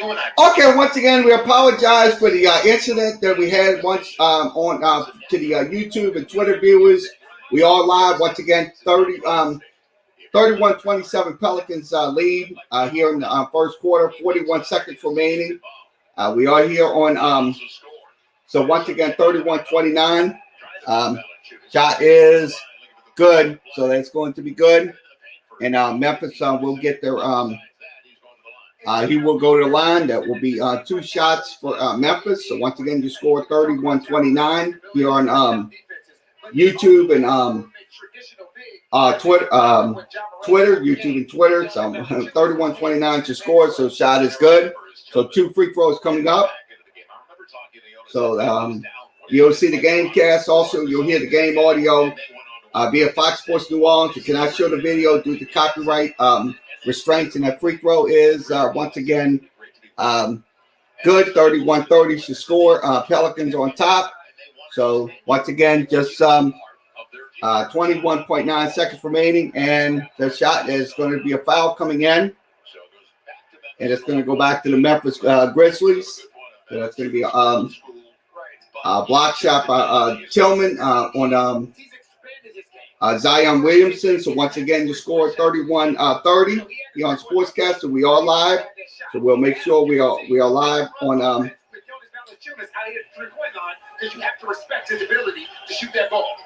Okay, once again, we apologize for the incident that we had once on to the YouTube and Twitter viewers. We are live once again. 31-27 Pelicans lead here in the first quarter. 41 seconds remaining. We are here on. So once again, 31-29. Shot is good, so that's going to be good. And Memphis will get their. He will go to the line. That will be 2 shots for Memphis. So once again, you score 31-29 here on YouTube and Twitter, YouTube and Twitter. So 31-29 to score. So shot is good. So 2 free throws coming up. So you'll see the game cast. Also, you'll hear the game audio via Fox Sports New Orleans. You cannot show the video due to copyright restraints, and that free throw is once again good. 31-30 to score. Pelicans on top. So once again, just 21.9 seconds remaining, and the shot is going to be a foul coming in, and it's going to go back to the Memphis Grizzlies. So that's going to be a block shot by Tillman on Zion Williamson. So once again, the score 31-30 here on Sportscast. So we are live. So we'll make sure we are live on. Because you have to respect his ability to shoot that ball.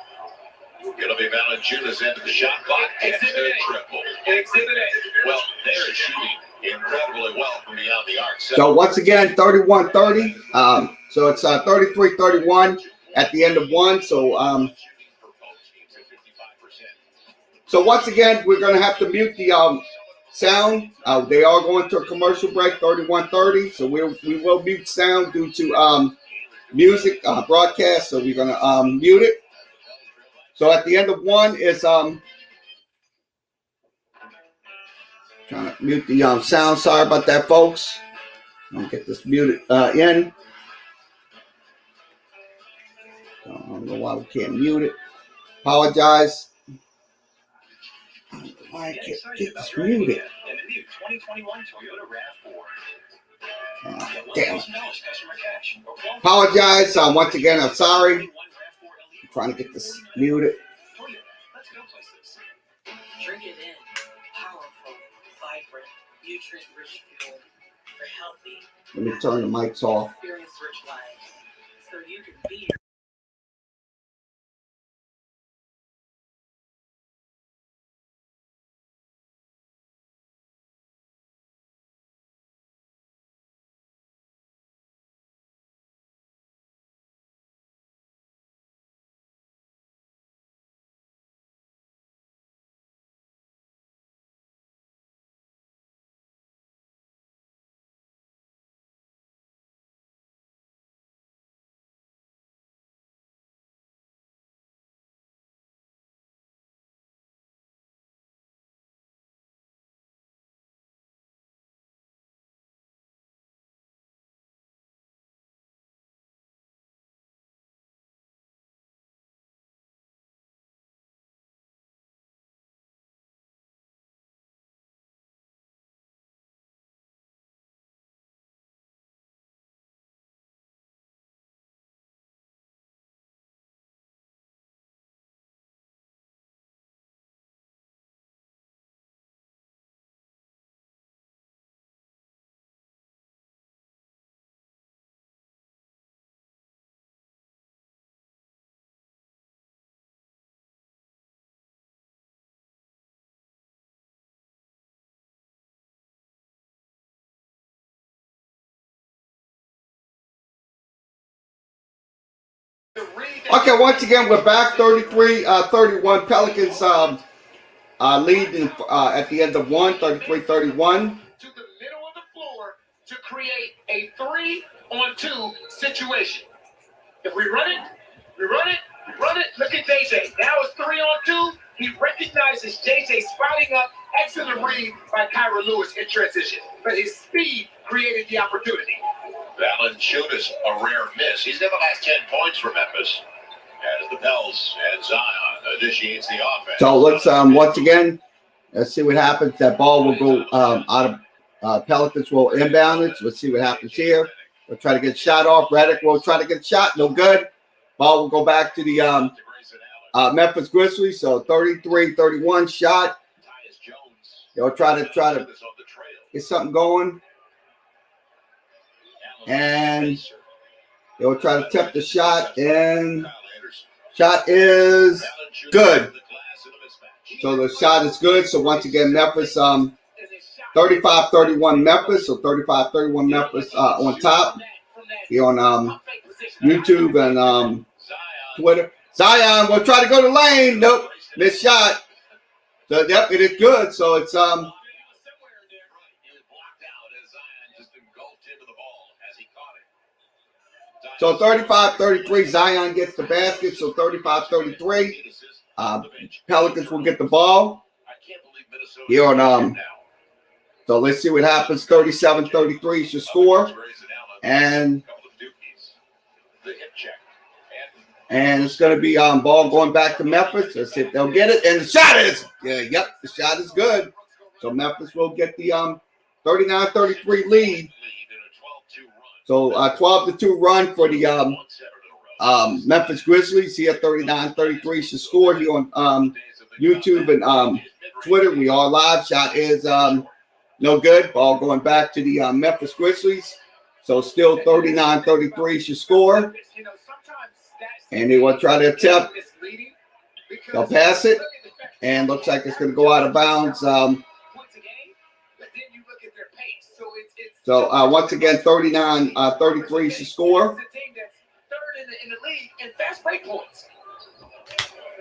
It'll be Valanciunas into the shot clock. Exhibit A. Triple. Exhibit A. Well, they're shooting incredibly well from beyond the arc. So once again, 31-30. So it's 33-31 at the end of one. So so once again, we're going to have to mute the sound. They are going to a commercial break. 31-30. So we will mute sound due to music broadcast. So we're going to mute it. So at the end of one is trying to mute the sound. Sorry about that, folks. I'll get this muted in. I don't know why we can't mute it. Apologize. I don't know why I can't get this muted. Damn it. Apologize. Once again, I'm sorry. I'm trying to get this muted. Drink it in. Powerful, vibrant, nutrient-rich fuel for healthy. Let me turn the mics off. Experience-rich lives, so you can be your. Okay, once again, we're back. 33-31 Pelicans lead at the end of one. 33-31. To the middle of the floor to create a 3-on-2 situation. If we run it, we run it, we run it. Look at JJ. Now it's 3-on-2. He recognizes JJ sprouting up. Excellent read by Kyra Lewis in transition. But his speed created the opportunity. Valanciunas, a rare miss. He's got the last 10 points for Memphis. As the Pels and Zion initiates the offense. So let's once again, let's see what happens. That ball will go out of Pelicans will inbound it. Let's see what happens here. We'll try to get shot off. Redick will try to get shot. No good. Ball will go back to the Memphis Grizzlies. So 33-31 shot. They'll try to get something going. And they'll try to tip the shot. And shot is good. So the shot is good. So once again, Memphis 35-31 Memphis. So 35-31 Memphis on top. Here on YouTube and Twitter. Zion will try to go to lane. Nope. Missed shot. So yep, it is good. So it's so 35-33. Zion gets the basket. So 35-33. Pelicans will get the ball. Here on so let's see what happens. 37-33 should score. And it's going to be ball going back to Memphis. Let's see if they'll get it. And the shot is, the shot is good. So Memphis will get the 39-33 lead. So 12-2 run for the Memphis Grizzlies. Here 39-33 should score here on YouTube and Twitter. We are live. Shot is no good. Ball going back to the Memphis Grizzlies. So still 39-33 should score. And they will try to attempt. They'll pass it. And looks like it's going to go out of bounds. So once again, 39-33 should score.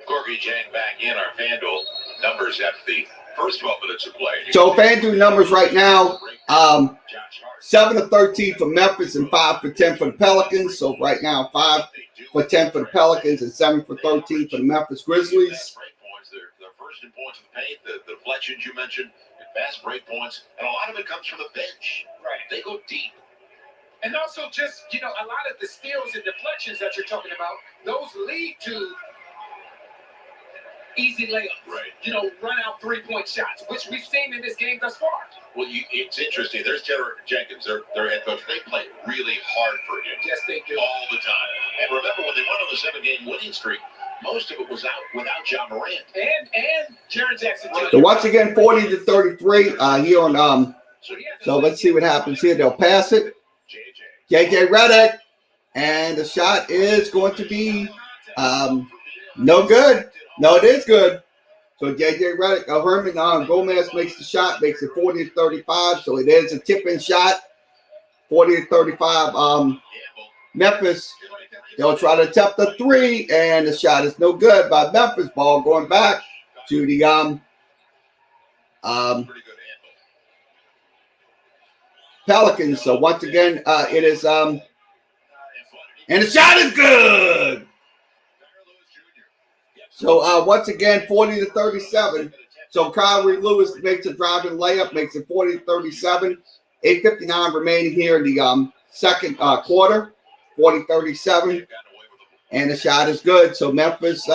Corky Chang back in our FanDuel numbers after the first 12 minutes of play. So FanDuel numbers right now, 7-13 for Memphis and 5-10 for the Pelicans. So right now, 5-10 for the Pelicans and 7-13 for the Memphis Grizzlies. They're first in points in the paint, the deflections you mentioned, fast break points, and a lot of it comes from the bench. Right. They go deep. And also just, a lot of the steals and deflections that you're talking about, those lead to easy layups. Right. Run out 3-point shots, which we've seen in this game thus far. Well, it's interesting. There's Taylor Jenkins, their head coach. They play really hard for him. Yes, they do. All the time. And remember, when they went on the 7-game winning streak, most of it was out without John Morant. And Jaren Jackson Jr. So once again, 40-33 here on so let's see what happens here. They'll pass it. JJ Redick. And the shot is going to be no good. No, it is good. So JJ Redick, Herman Gomez makes the shot, makes it 40-35. So it is a tip-in shot. 40-35. Memphis, they'll try to tap the three, and the shot is no good by Memphis. Ball going back to the Pelicans. So once again, it is and the shot is good. So once again, 40-37. So Kyrie Lewis makes a driving layup, makes it 40-37. 8:59 remaining here in the second quarter. 40-37. And the shot is good. So Memphis,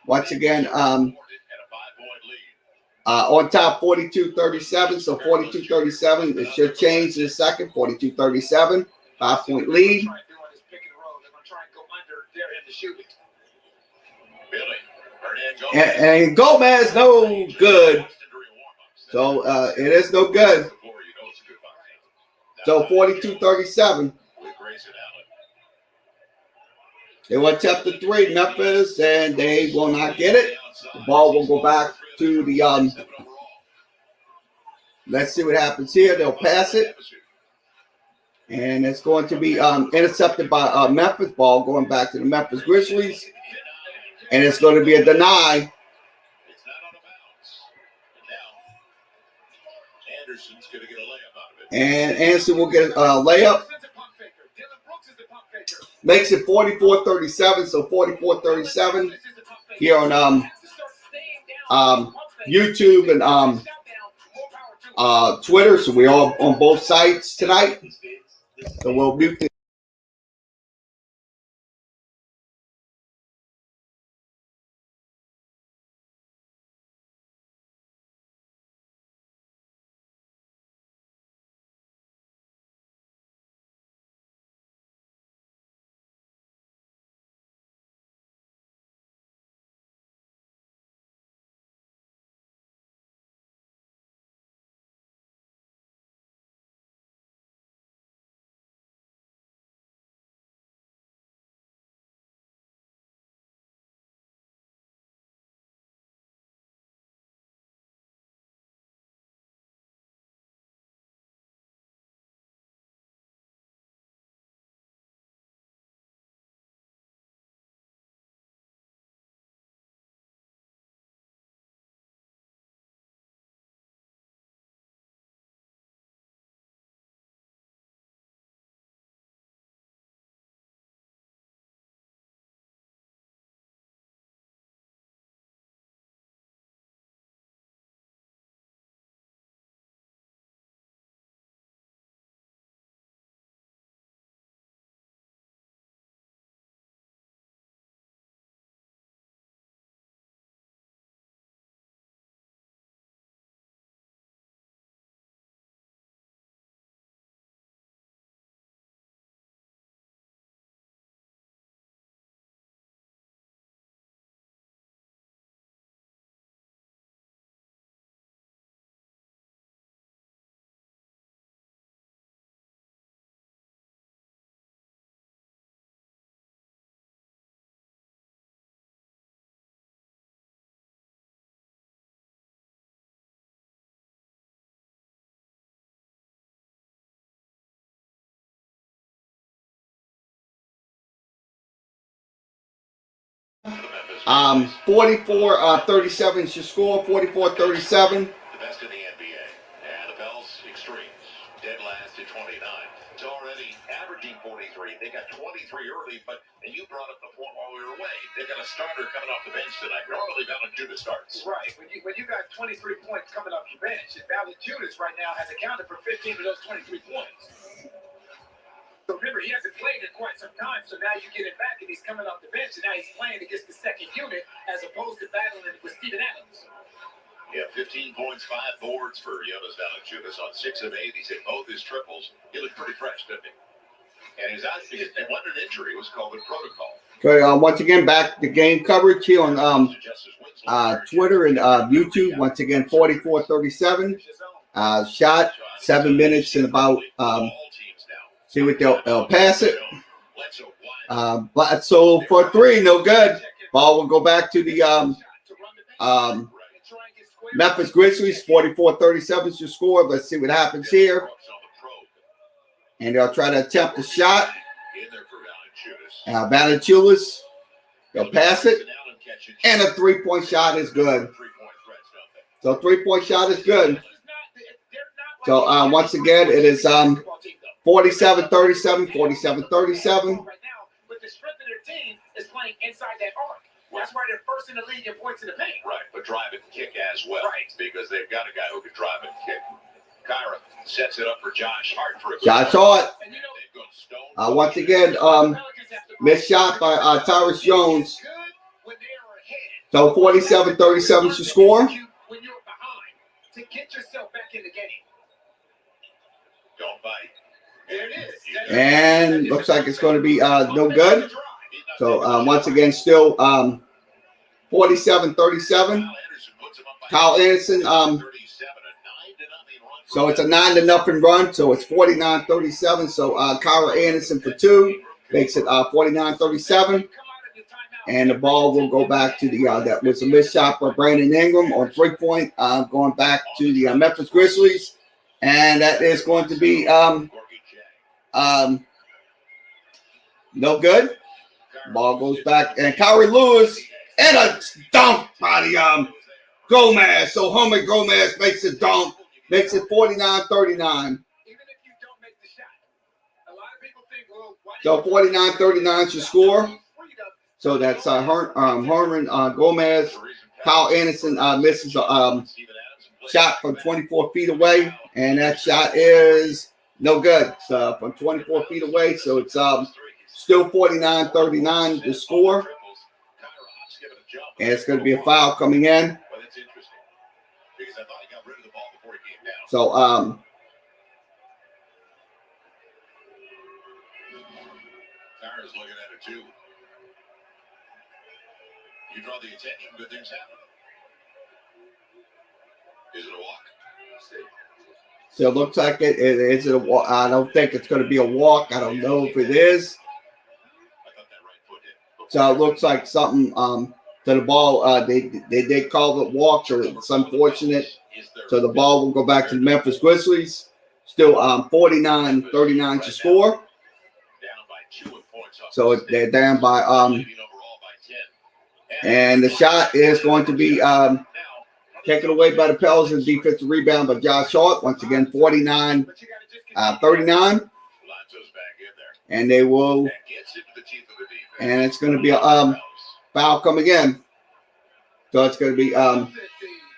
once again, on top 42-37. So 42-37. It should change in a second. 42-37. 5-point lead. And Gomez, no good. So it is no good. So 42-37. They will attempt the three, Memphis, and they will not get it. The ball will go back to the let's see what happens here. They'll pass it. And it's going to be intercepted by Memphis. Ball going back to the Memphis Grizzlies. And it's going to be a deny. And Anderson will get a layup. Makes it 44-37. So 44-37 here on YouTube and Twitter. So we're all on both sites tonight. So we'll mute the 44-37 is your score. 44-37. The best in the NBA. And the Pels extremes. Dead last at 29. It's already averaging 43. They got 23 early, but and you brought up the point while we were away. They got a starter coming off the bench tonight. Normally Valanciunas starts. Right. When you got 23 points coming off the bench, and Valanciunas right now has accounted for 15 of those 23 points. So remember, he hasn't played in quite some time, so now you get it back, and he's coming off the bench, and now he's playing against the second unit as opposed to battling with Steven Adams. Yeah, 15 points, 5 boards for Jonas Valanciunas on 6 of 8. He's hit both his triples. He looked pretty fresh, didn't he? And he's out because they wanted an injury. It was COVID protocol. Okay, once again, back to game coverage here on Twitter and YouTube. Once again, 44-37. Shot 7 minutes and about. See what they'll pass it. But so for 3, no good. Ball will go back to the Memphis Grizzlies. 44-37 is your score. Let's see what happens here. And they'll try to attempt the shot. Valanciunas, they'll pass it. And a 3-point shot is good. So 3-point shot is good. So once again, it is 47-37, 47-37. But the strength of their team is playing inside that arc. That's why they're first in the league in points in the paint. Right, but drive and kick as well. Right. Because they've got a guy who can drive and kick. Kyra sets it up for Josh Hart for a Josh Hart. Once again, missed shot by Tyrus Jones. So 47-37 is your score. When you're behind, to get yourself back in the game. Don't bite. There it is. And looks like it's going to be no good. So once again, still 47-37. Kyle Anderson. So it's a 9-0 run. So it's 49-37. So Kyle Anderson for 2 makes it 49-37. And the ball will go back to the that was a missed shot by Brandon Ingram on 3-point, going back to the Memphis Grizzlies, and that is going to be no good. Ball goes back, and Kyrie Lewis and a dunk by the Gomez. So Homer Gomez makes a dunk, makes it 49-39. Even if you don't make the shot, a lot of people think, well, so 49-39 is your score. So that's Herman Gomez. Kyle Anderson misses a shot from 24 feet away, and that shot is no good. So from 24 feet away, so it's still 49-39 the score, and it's going to be a foul coming in. So Kyra's looking at it too. You draw the attention, good things happen. Is it a walk? So it looks like it is a walk. I don't think it's going to be a walk. I don't know if it is. So it looks like something to the ball. They did call it walk, so it's unfortunate. So the ball will go back to the Memphis Grizzlies. Still 49-39 to score. So they're down by and the shot is going to be taken away by the Pels, and defensive rebound by Josh Hart. Once again, 49-39. And they will, and it's going to be a foul coming in. So it's going to be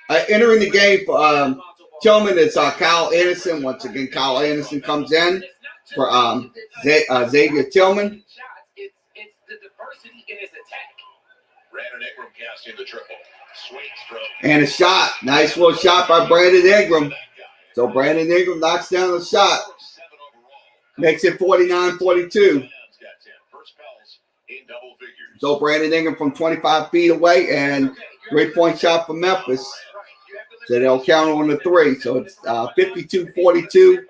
entering the game for Tillman. It's Kyle Anderson. Once again, Kyle Anderson comes in for Xavier Tillman. It's the diversity in his attack. Brandon Ingram casting the triple. Sweet stroke. And a shot. Nice little shot by Brandon Ingram. So Brandon Ingram knocks down the shot. Makes it 49-42. So Brandon Ingram from 25 feet away, and 3-point shot for Memphis. So they'll count on the 3. So it's 52-42.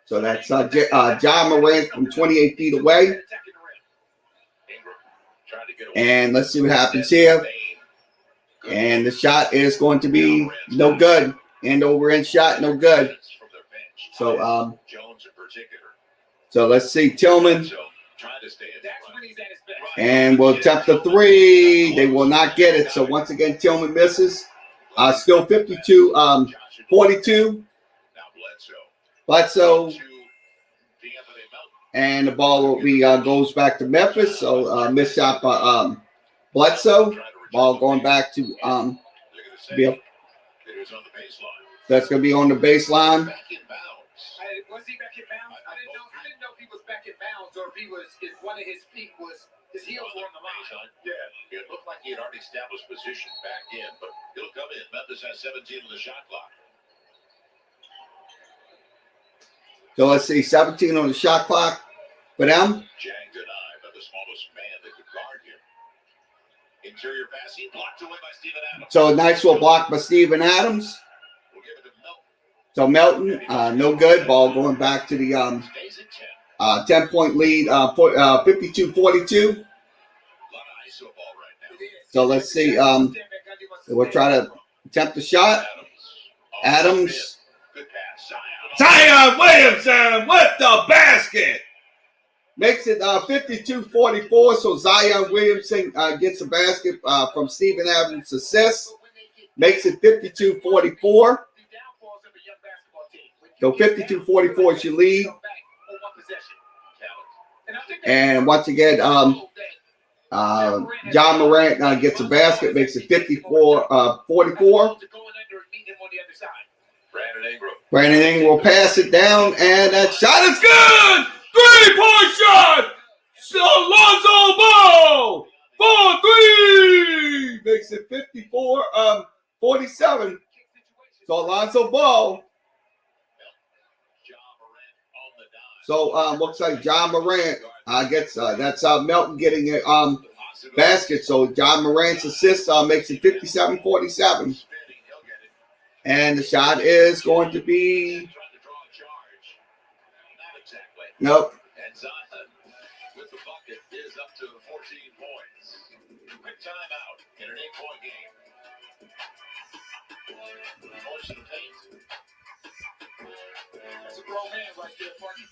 So that's John Morant from 28 feet away. And let's see what happens here. And the shot is going to be no good. End over end shot, no good. So let's see. Tillman Trying to stay in That's when he's at his best. And will attempt the three. They will not get it. So once again, Tillman misses. Still 52, 42. Bledsoe. And the ball will be goes back to Memphis. So missed shot by Bledsoe. Ball going back to Bill. That's going to be on the baseline. Was he back in bounds? I didn't know if he was back in bounds or if one of his feet was, his heels were on the line. Yeah. It looked like he had already established position back in, but he'll come in. Memphis has 17 on the shot clock. So let's see, 17 on the shot clock for them. Jagged an eye by the smallest man that could guard him. Interior passing blocked away by Steven Adams. So nice little block by Steven Adams. We'll give it to Melton. So Melton, no good. Ball going back to the Stays at 10. 10-point lead, 52-42. So let's see. We'll try to attempt the shot. Adams. Good pass. Zion Williamson with the basket. Makes it 52-44. So Zion Williamson gets a basket from Steven Adams' assist. Makes it 52-44. So 52-44 is your lead. And once again, John Morant gets a basket, makes it 54-44. Brandon Ingram will pass it down, and that shot is good! 3-point shot! Alonzo Ball! 4-3! Makes it 54-47. So Alonzo Ball. So looks like John Morant gets that's Melton getting a basket. So John Morant's assist makes it 57-47. And the shot is going to be nope. And Zion with the bucket is up to 14 points. Quick timeout in an 8-point game. Force in the paint. That's a grown man right there, Frankie.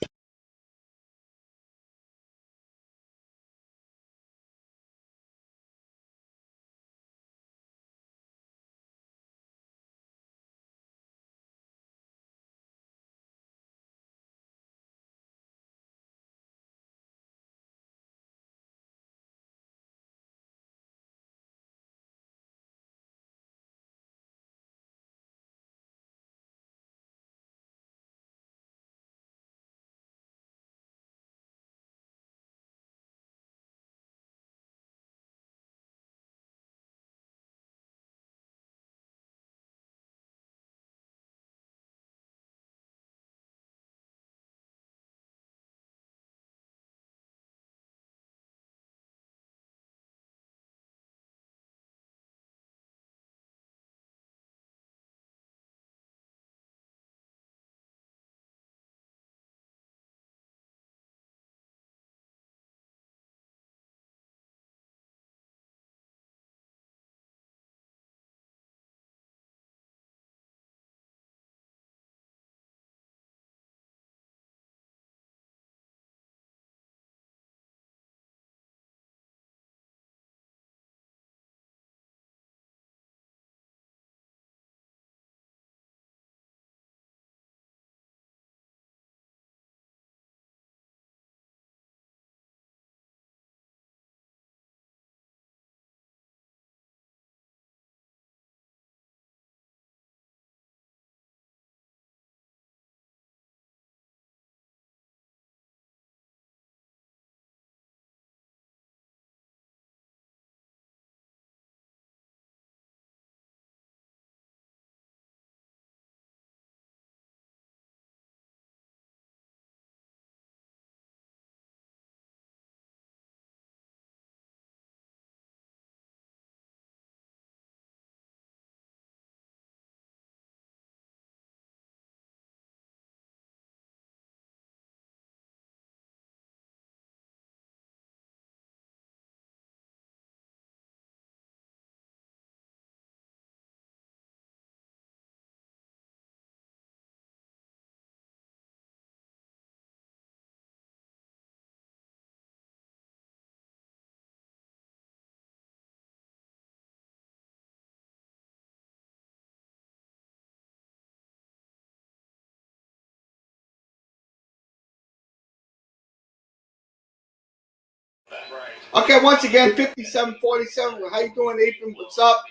Okay, once again, 57-47. How you doing, Ethan? What's up?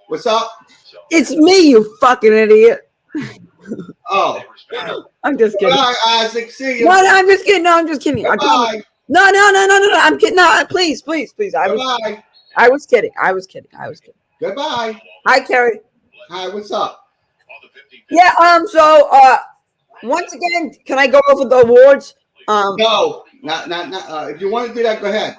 What's up? It's me, you fucking idiot. Oh. I'm just kidding. Bye, Isaac. See you. No, I'm just kidding. No, I'm just kidding. Bye. No. I'm kidding. No, please. I was kidding. Goodbye. Hi, Carrie. Hi, what's up? Yeah. So, once again, can I go over the awards? No, not. If you want to do that, go ahead.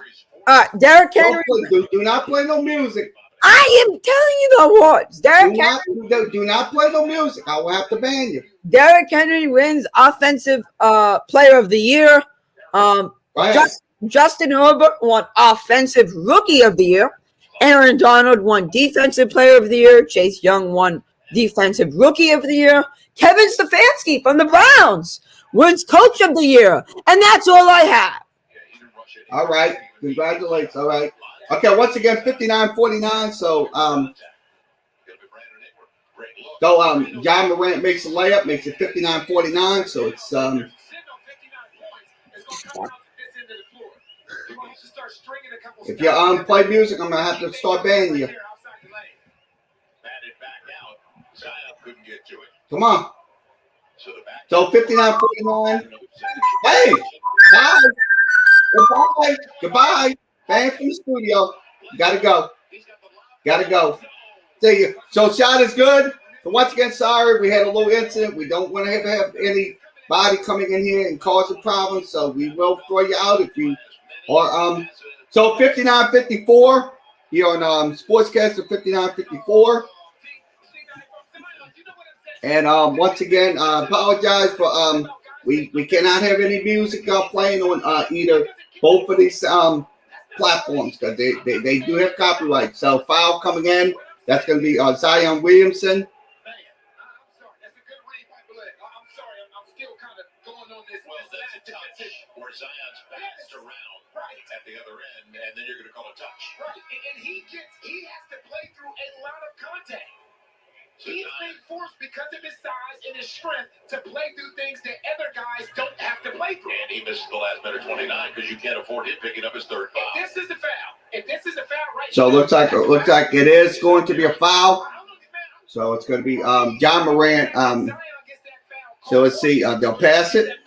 Derrick Henry. Do not play no music. I am telling you the awards. Do not play no music. I will have to ban you. Derrick Henry wins Offensive Player of the Year. Justin Herbert won Offensive Rookie of the Year. Aaron Donald won Defensive Player of the Year. Chase Young won Defensive Rookie of the Year. Kevin Stefanski from the Browns wins Coach of the Year. And that's all I have. All right. Congratulations. All right. Okay, once again, 59-49. So, John Morant makes a layup, makes it 59-49. So it's if you play music, I'm gonna have to start banning you. Come on. So 59-49. Hey, bye. Goodbye. Ban from the studio. Gotta go. See you. So shot is good. So once again, sorry we had a little incident. We don't want to have anybody coming in here and causing problems. So we will throw you out if you or so 59-54 here on Sportscaster 59-54. And once again, apologize for we cannot have any music playing on either both of these platforms because they do have copyright. So foul coming in. That's going to be Zion Williamson. Where Zion's bounced around at the other end, and then you're going to call a touch. Right, and he has to play through a lot of contact. He's being forced because of his size and his strength to play through things that other guys don't have to play through. And he missed the last minute 29 because you can't afford him picking up his third foul. If this is a foul, right? So it looks like it is going to be a foul. So it's going to be John Morant. So let's see. They'll pass it.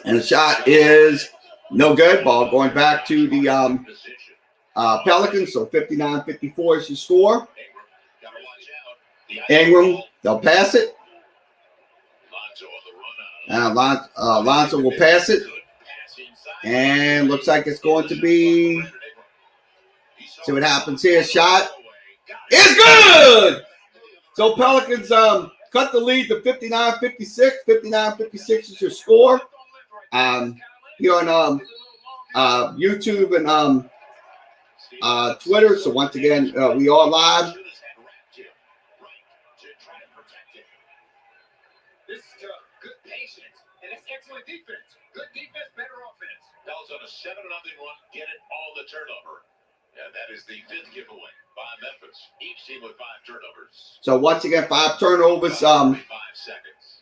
And the shot is no good. Ball going back to the Pelicans. So 59-54 is the score. Ingram, they'll pass it. Lonzo will pass it. And looks like it's going to be. See what happens here. Shot is good. So Pelicans cut the lead to 59-56. 59-56 is your score. Here on YouTube and Twitter. So once again, we are live. This is good patience, and it's excellent defense. Good defense, better offense. That was on a 7-0 run. Get it on the turnover. And that is the 5th giveaway by Memphis. Each team with 5 turnovers. So once again, 5 turnovers. 5 seconds.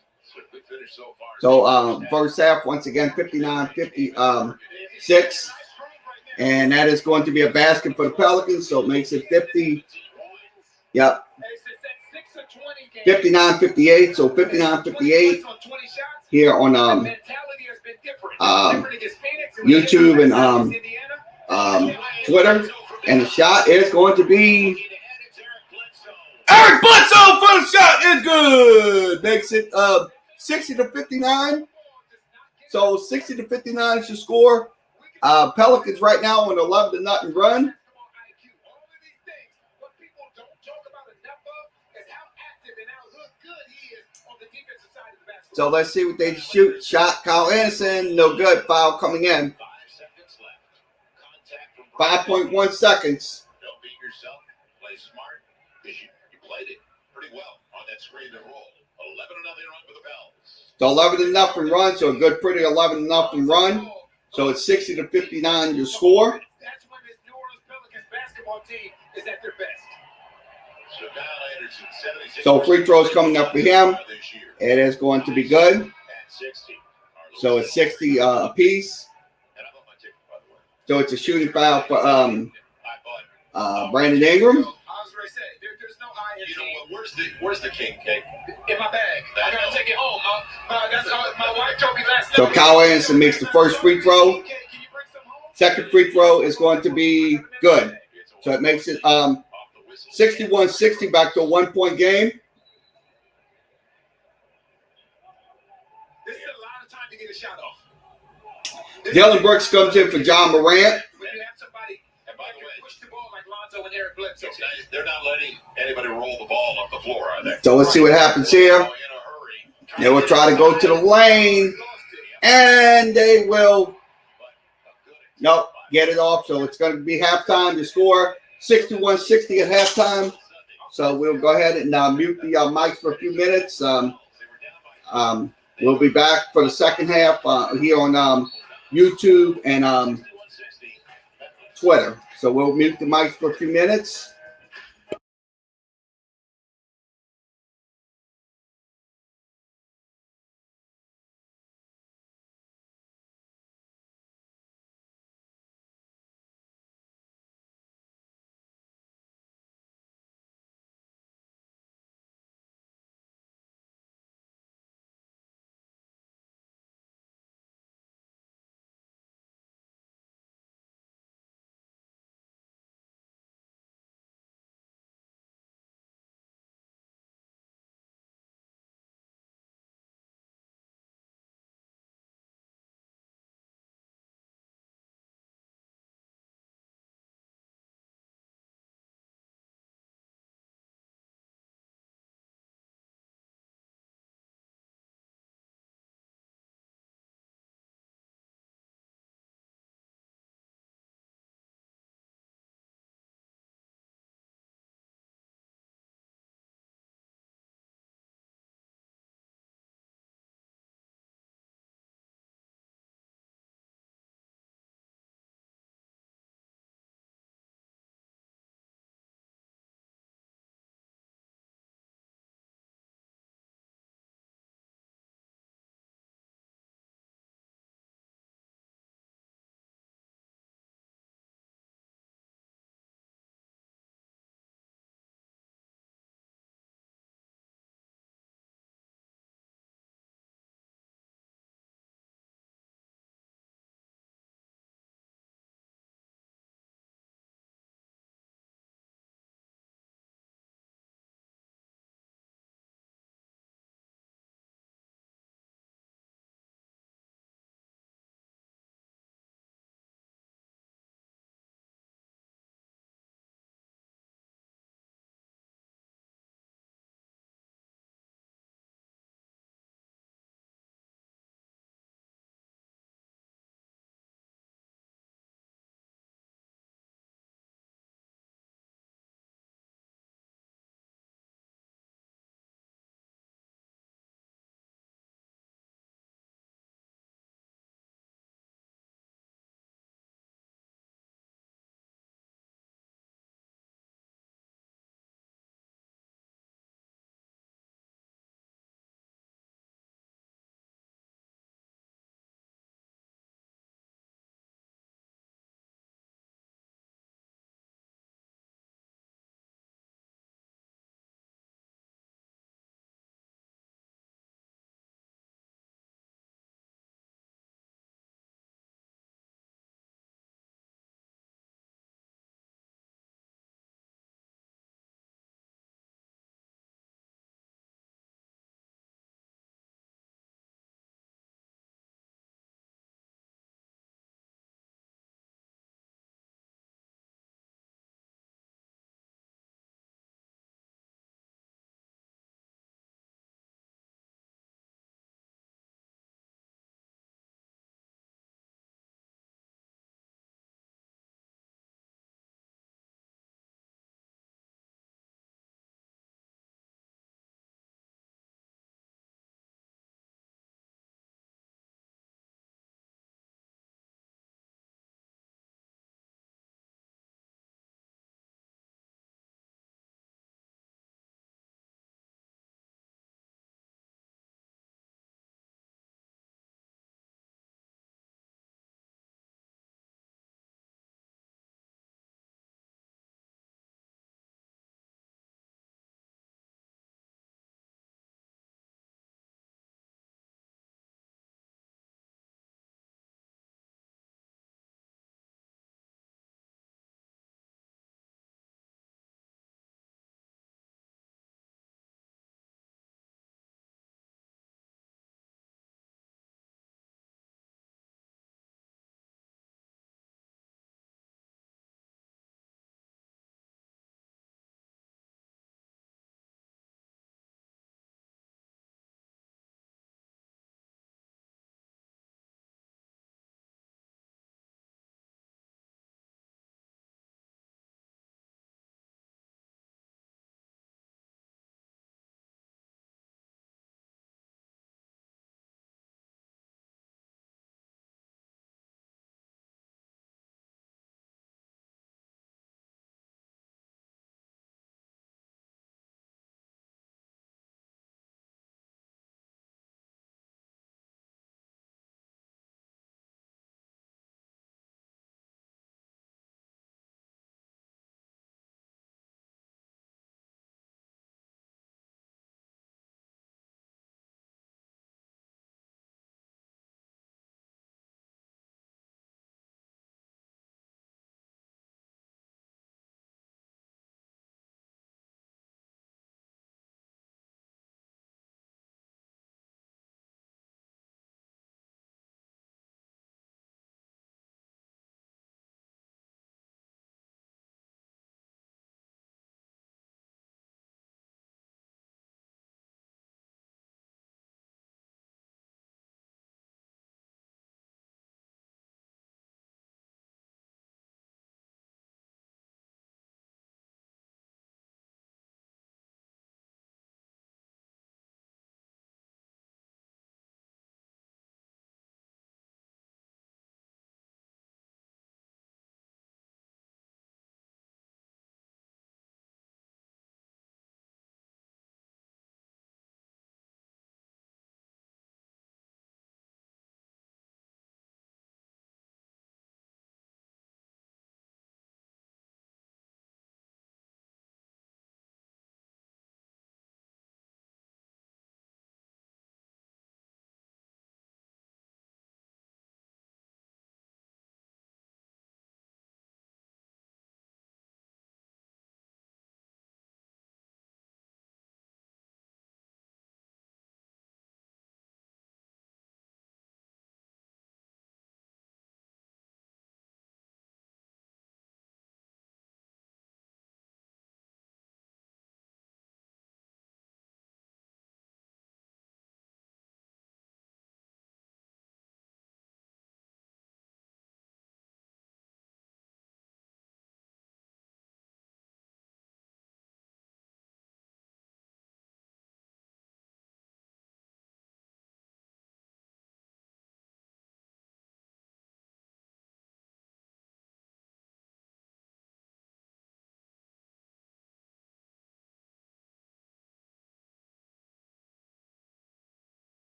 So first half, once again, 59-56. And that is going to be a basket for the Pelicans. So it makes it 50. Yep. 59-58. So 59-58 here on YouTube and Twitter. And the shot is going to be Eric Bledsoe for the shot is good. Makes it 60-59. So 60-59 is your score. Pelicans right now on 11-0 run. So let's see what they shoot. Shot, Kyle Anderson, no good. Foul coming in. 5.1 seconds. Don't beat yourself. Play smart. You played it pretty well on that screen and roll. 11-0 run for the Pels. So 11-0 run. So a good, pretty 11-0 run. So it's 60-59 your score. That's when this New Orleans Pelicans basketball team is at their best. So free throws coming up for him. It is going to be good. So it's 60 apiece. So it's a shooting foul for Brandon Ingram. I was ready to say, there's no high end. You know what? Where's the king cake? In my bag. I gotta take it home. That's my wife told me last So night. Kyle Anderson makes the first free throw. Can you bring some home? Second free throw is going to be good. So it makes it 61-60, back to a 1-point game. This is a lot of time to get a shot off. Dylan Brooks comes in for John Morant. When you have somebody And by that the can way, push the ball like Lonzo and Eric Bledsoe. they're not letting anybody roll the ball up the floor, are they? So let's see what happens here. In a hurry. They will try to go to the lane, and they will get it off. So it's going to be halftime. The score 61-60 at halftime. So we'll go ahead and mute the mics for a few minutes. We'll be back for the second half here on YouTube and Twitter. So we'll mute the mics for a few minutes.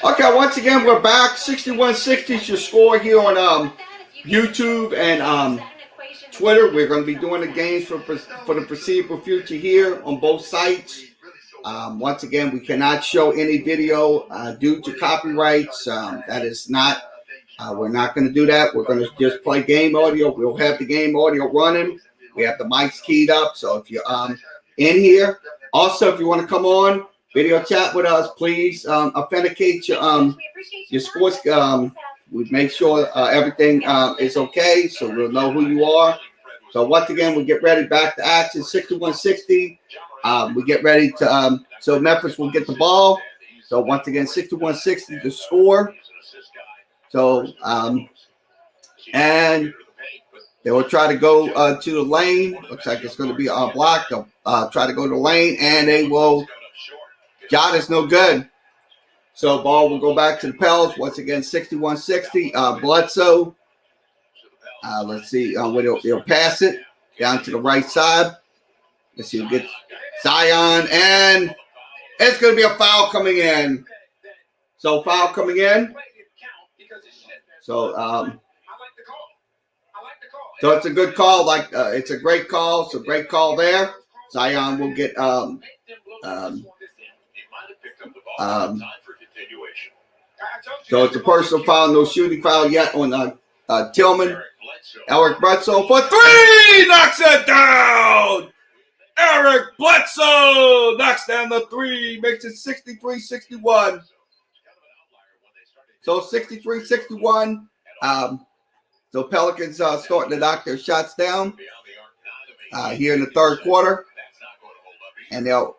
Okay, once again, we're back. 6160 is your score here on YouTube and Twitter. We're going to be doing the games for the foreseeable future here on both sites. Once again, we cannot show any video due to copyrights. That is not, we're not going to do that. We're going to just play game audio. We'll have the game audio running. We have the mics keyed up. So if you're in here, also, if you want to come on, video chat with us, please authenticate your sports. We make sure everything is okay, so we'll know who you are. So once again, we get ready back to action. 6160. We get ready to so Memphis will get the ball. So once again, 6160 the score. So and they will try to go to the lane. Looks like it's going to be blocked. They'll try to go to the lane, and they will. Shot is no good. So ball will go back to the Pels. Once again, 6160. Bledsoe. Let's see where they'll pass it down to the right side. Let's see who gets Zion, and it's going to be a foul coming in. So foul coming in. So so it's a good call. It's a great call. It's a great call there. Zion will get so it's a personal foul, no shooting foul yet on Tillman. Eric Bledsoe for three, knocks it down. Eric Bledsoe knocks down the three, makes it 63-61. So 63-61. So Pelicans starting to knock their shots down here in the third quarter. And they'll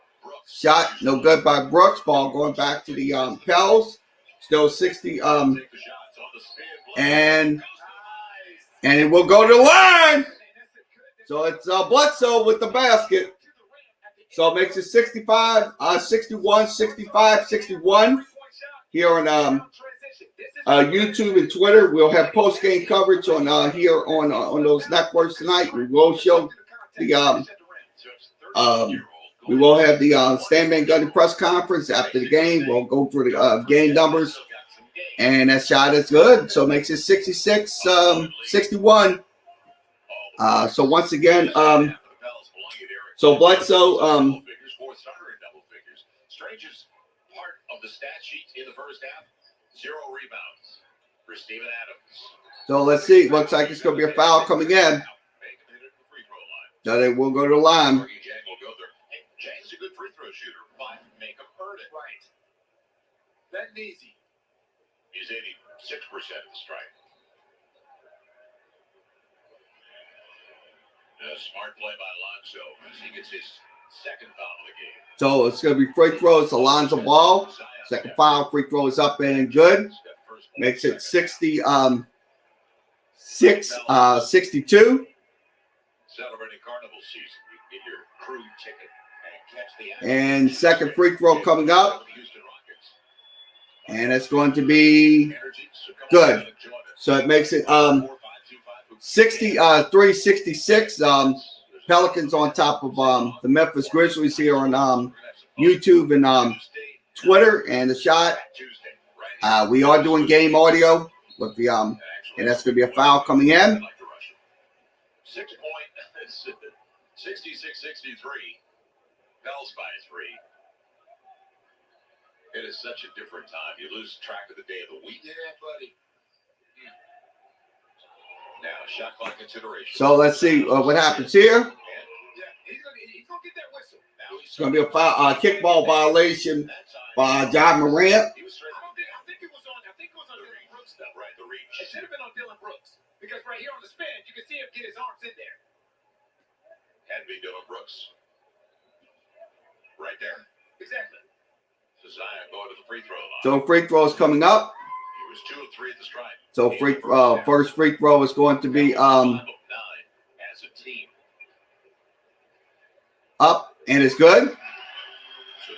shot no good by Brooks. Ball going back to the Pels. Still 60. And it will go to the line. So it's Bledsoe with the basket. So it makes it 65, 61, 65, 61 here on YouTube and Twitter. We'll have post-game coverage on here on those networks tonight. We will show the we will have the Stan Van Gundy press conference after the game. We'll go through the game numbers. And that shot is good. So it makes it 66, 61. So once again, so Bledsoe. Strangest part of the stat sheet in the first half, 0 rebounds for Steven Adams. So let's see. Looks like it's going to be a foul coming in. So they will go to the line. Jang's a good free throw shooter, but make him earn it. Right. That easy. He's 86% of the strike. Smart play by Alonzo as he gets his second foul of the game. So it's going to be free throws. Alonzo Ball. Second foul. Free throw is up and good. Makes it 62. Celebrating carnival season. You get your crew ticket. And second free throw coming up. And it's going to be good. So it makes it 63-66. Pelicans on top of the Memphis Grizzlies here on YouTube and Twitter. And the shot. We are doing game audio with the and that's going to be a foul coming in. 6 point 66-63. Pels by 3. It is such a different time. You lose track of the day of the week. Yeah, buddy. Now, shot clock consideration. So let's see what happens here. Yeah, he's gonna get that whistle. It's going to be a foul, kickball violation by John Morant. I think it was on Dylan Brooks, though. Right, the reach. It should have been on Dylan Brooks. Because right here on the spin, you can see him get his arms in there. Had to be Dylan Brooks. Right there. Exactly. So Zion going to the free throw line. So free throw is coming up. He was 2 of 3 at the stripe. So first free throw is going to be as a team. Up and it's good.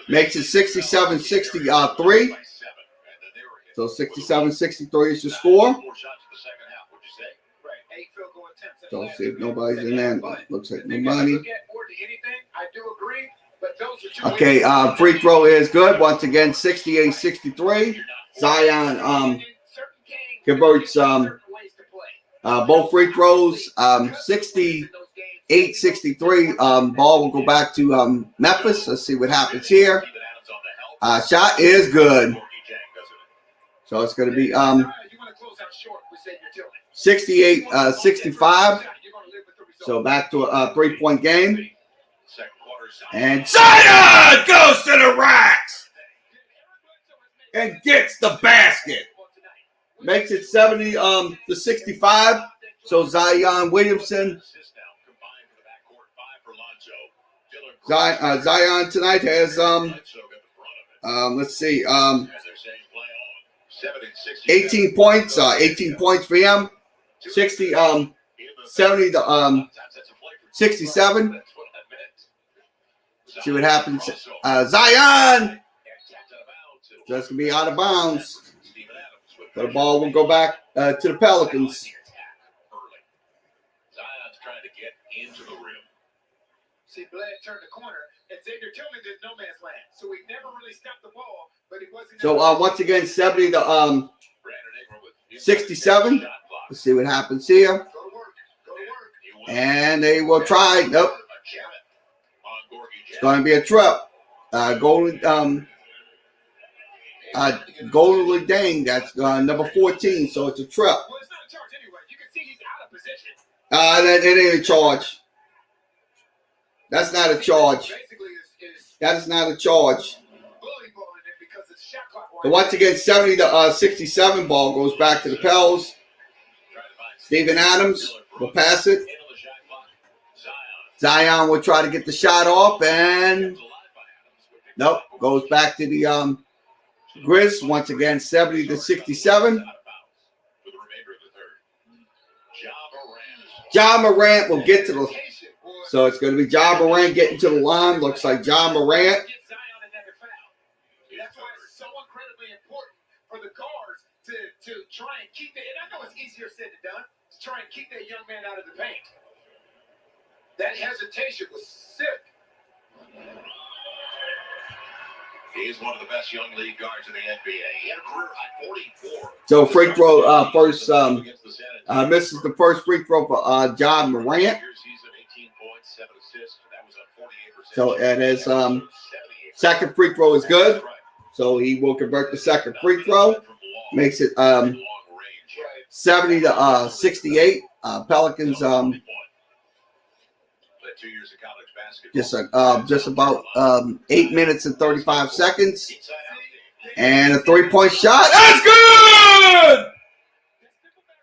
Makes it 67-63. So 67-63 is the score. So let's see if nobody's in there. Looks like nobody. I do agree. But those are two Okay, free throw is good. Once again, 68-63. Zion converts both free throws. 68-63. Ball will go back to Memphis. Let's see what happens here. Shot is good. So it's going to be 68-65. So back to a 3-point game. And Zion goes to the racks and gets the basket. Makes it 70-65. So Zion Williamson. Zion tonight has let's see 18 points. 18 points for him. 70-67. See what happens. Zion just gonna be out of bounds. So the ball will go back to the Pelicans. Zion's trying to get into the rim. See, Blair turned the corner, and Xavier Tillman did no man's land, so he never really stopped the ball. But he wasn't. So once again, 70-67. Let's see what happens here. And they will try. Nope. It's going to be a trip. Golden Dang, that's number 14, so it's a trip. Well, it's not a charge anyway. You can see he's out of position. That ain't a charge. That's not a charge. That is not a charge. So once again, 70-67. Ball goes back to the Pels. Steven Adams will pass it. Zion will try to get the shot off, and nope, goes back to the Grizz. Once again, 70-67. Ja Morant will get to the. So it's going to be Ja Morant getting to the line. Looks like Ja Morant. That's why it's so incredibly important for the guards to try and keep it. And I know it's easier said than done to try and keep that young man out of the paint. That hesitation was sick. He's one of the best young league guards in the NBA. He had a career high 44. So free throw first misses the first free throw for Ja Morant. So and his second free throw is good. So he will convert the second free throw. Makes it 70-68. Pelicans just about 8 minutes and 35 seconds. And a 3-point shot. That's good!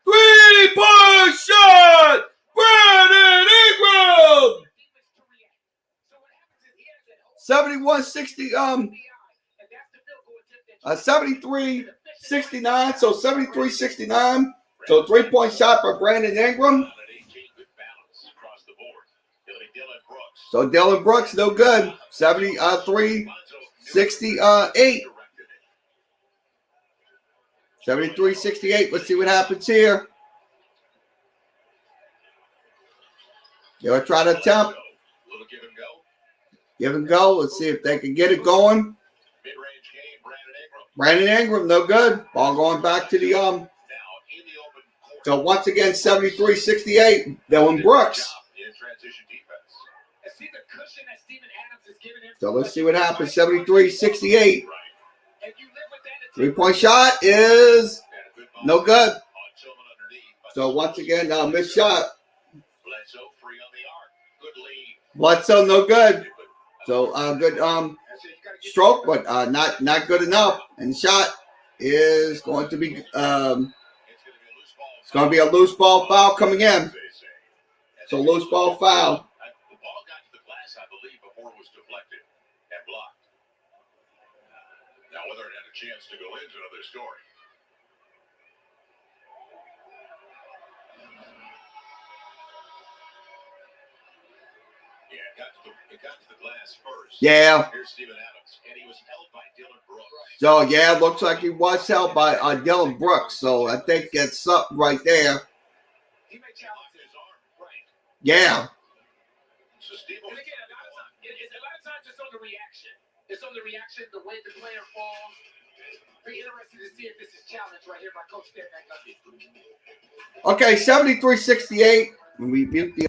3-point shot! Brandon Ingram! 71-60, 73-69, so 73-69. So 3-point shot for Brandon Ingram. So Dylan Brooks, no good. 73-68. 73-68. Let's see what happens here. They'll try to attempt. Give and go. Let's see if they can get it going. Brandon Ingram, no good. Ball going back to the So once again, 73-68. Dylan Brooks. So let's see what happens. 73-68. 3-point shot is no good. So once again, missed shot. Bledsoe, no good. So good stroke, but not good enough. And the shot is going to be it's going to be a loose ball foul coming in. So loose ball foul. The ball got to the glass, I believe, before it was deflected and blocked. Now, whether it had a chance to go in is another story. Yeah, it got to the glass first. Yeah. Here's Steven Adams, and he was held by Dylan Brooks. So yeah, it looks like he was held by Dylan Brooks. So I think that's something right there. He may challenge his arm, right? Yeah. So Steve, And again, a lot of times it's on the reaction. It's on the reaction, the way the player falls. Be interested to see if this is challenged right here by Coach Dan McGuffey. Okay, 73-68. We mute the.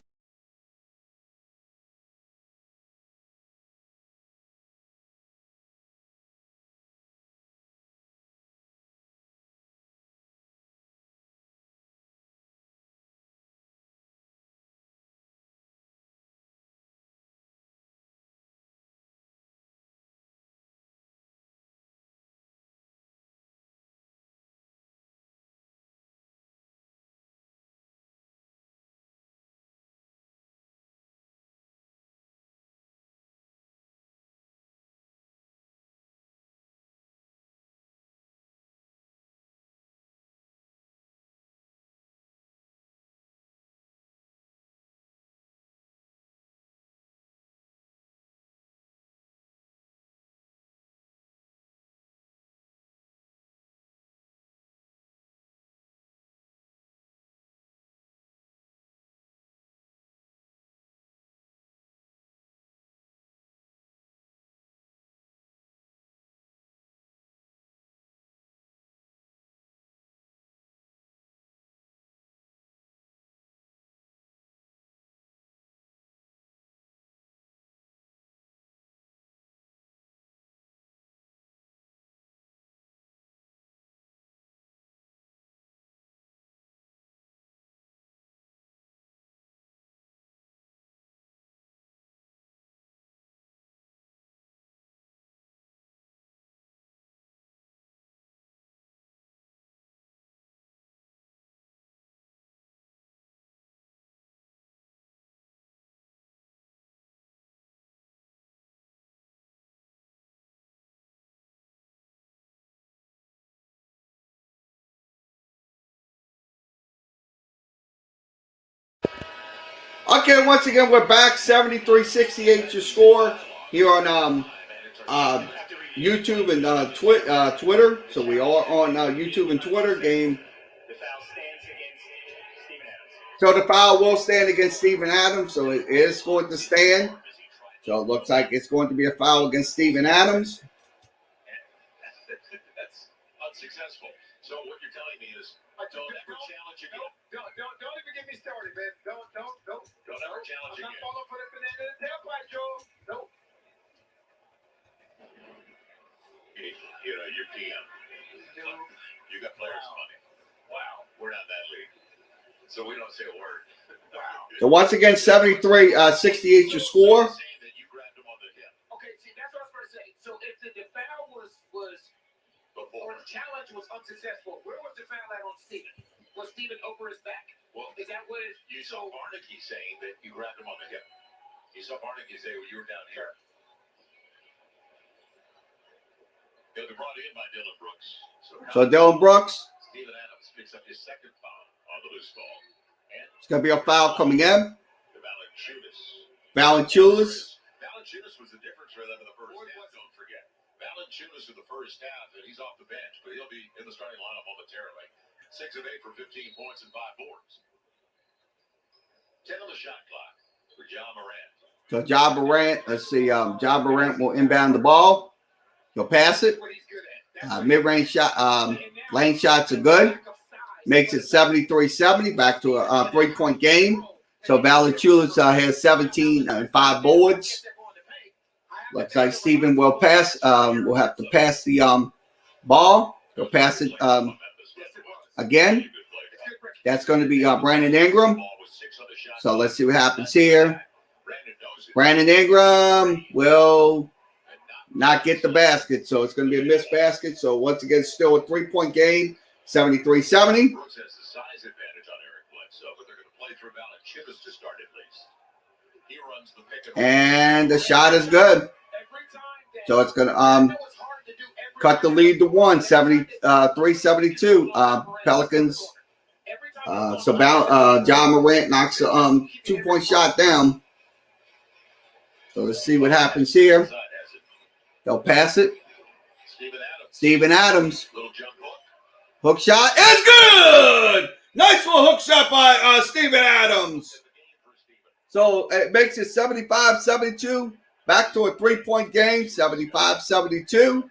Okay, once again, we're back. 73-68 your score here on YouTube and Twitter. So we are on YouTube and Twitter. Game. So the foul will stand against Steven Adams. So it is going to stand. So it looks like it's going to be a foul against Steven Adams. That's unsuccessful. So what you're telling me is don't ever challenge again. Don't even get me started, man. Don't ever challenge again. I'm not falling for the banana in the tailpipe, Joe. Nope. You know, you're PM. You got players' money. Wow. We're not that league. So we don't say a word. Wow. So once again, 73-68 your score. Okay, see, that's what I was going to say. So if the foul was or the challenge was unsuccessful, where was the foul at on Steven? Was Steven over his back? Well, is that what it is? You saw Barnaky saying that you grabbed him on the hip. You saw Barnaky say, well, you were down here. He'll be brought in by Dylan Brooks. So Dylan Brooks. Steven Adams picks up his second foul on the loose ball. And It's going to be a foul coming in. Valanciunas. Valanciunas was the difference for them in the first half, don't forget. Valanciunas in the first half, and he's off the bench, but he'll be in the starting lineup momentarily. 6 of 8 for 15 points and 5 boards. 10 on the shot clock for John Morant. So Ja Morant, let's see, Ja Morant will inbound the ball. He'll pass it. Mid-range shot, lane shots are good. Makes it 73-70, back to a 3-point game. So Valanciunas has 17 and 5 boards. Looks like Steven will pass. Will have to pass the ball. He'll pass it again. That's going to be Brandon Ingram. So let's see what happens here. Brandon Ingram will not get the basket. So it's going to be a missed basket. So once again, still a 3-point game, 73-70. And the shot is good. So it's going to cut the lead to 73-72. Pelicans. So John Morant knocks a 2-point shot down. So let's see what happens here. They'll pass it. Steven Adams. Hook shot is good. Nice little hook shot by Steven Adams. So it makes it 75-72. back to a 3-point game, 75-72.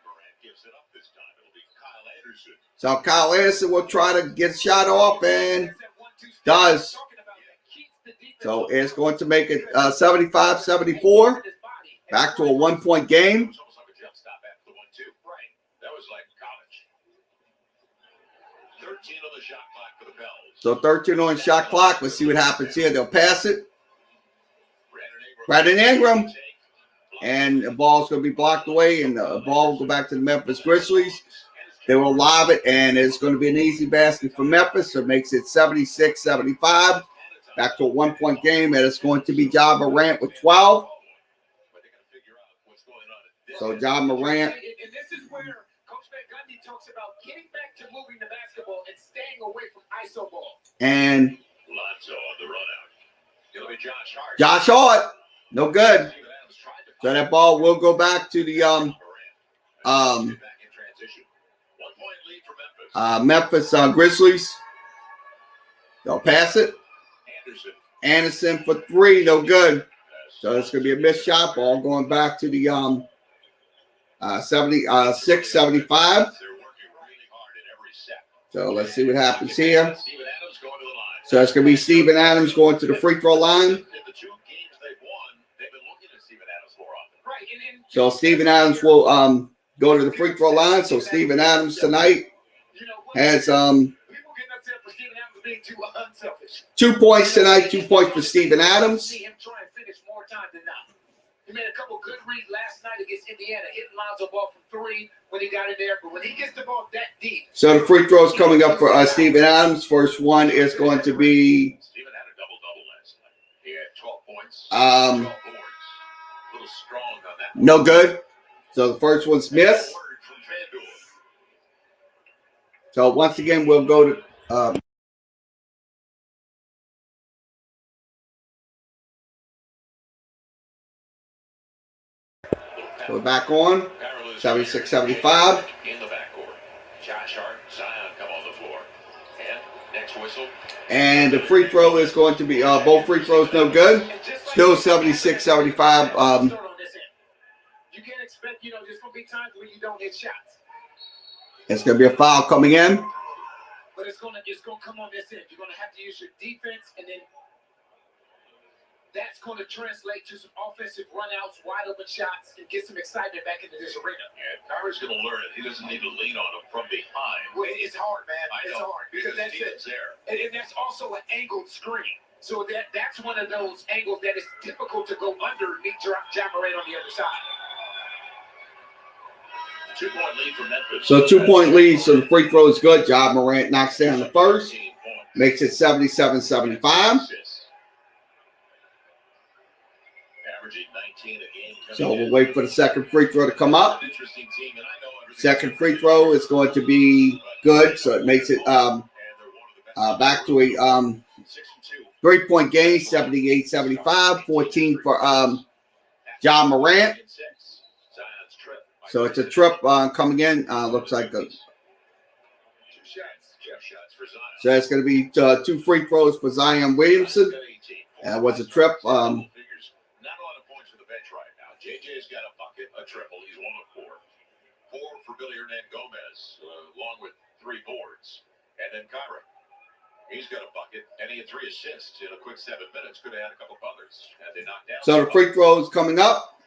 So Kyle Anderson will try to get a shot off and does. So it's going to make it 75-74. Back to a 1-point game. So 13 on the shot clock. Let's see what happens here. They'll pass it. Brandon Ingram. And the ball's going to be blocked away, and the ball will go back to the Memphis Grizzlies. They will lob it, and it's going to be an easy basket for Memphis. So it makes it 76-75. Back to a 1-point game, and it's going to be Ja Morant with 12. So Ja Morant. And this is where Coach Van Gundy talks about getting back to moving the basketball and staying away from ISO ball. And Lonzo on the run out. It'll be Josh Hart. Josh Hart, no good. So that ball will go back to the Memphis Grizzlies. They'll pass it. Anderson for 3, no good. So it's going to be a missed shot. Ball going back to the 76-75. So let's see what happens here. So it's going to be Steven Adams going to the free throw line. So Steven Adams will go to the free throw line. So Steven Adams tonight has 2 points tonight. 2 points for Steven Adams. He made a couple good reads last night against Indiana, hitting Lonzo ball from 3 when he got in there. But when he gets the ball that deep. So the free throws coming up for Steven Adams. First one is going to be. Steven had a double-double last night. He had 12 points. 12 boards. A little strong on that. No good. So the first one's missed. So once again, we'll go to. So we're back on. 76-75. In the backcourt. Josh Hart, Zion come on the floor. And next whistle. And the free throw is going to be both free throws no good. Still 76-75. You can't expect, there's going to be times where you don't hit shots. It's going to be a foul coming in. But it's going to come on this end. You're going to have to use your defense, and then that's going to translate to some offensive runouts, wide open shots, and get some excitement back into this arena. Yeah, Kyra's going to learn it. He doesn't need to lean on him from behind. Well, it's hard, man. I It's know, hard because that's it. there. And that's also an angled screen. So that's one of those angles that is difficult to go underneath Ja Morant on the other side. 2-point lead for Memphis. So 2-point lead. So the free throw is good. Ja Morant knocks down the first. Makes it 77-75. So we'll wait for the second free throw to come up. Second free throw is going to be good. So it makes it back to a 3-point game, 78-75. 14 for Ja Morant. So it's a trip coming in. Looks like so it's going to be 2 free throws for Zion Williamson. That was a trip. Not a lot of points for the bench right now. JJ's got a bucket, a triple. He's 1 of 4. 4 for Billy Hernan Gomez, along with 3 boards. And then Kyra. He's got a bucket, and he had 3 assists in a quick 7 minutes. Could have had a couple of others. And they knocked down. So the free throws coming up.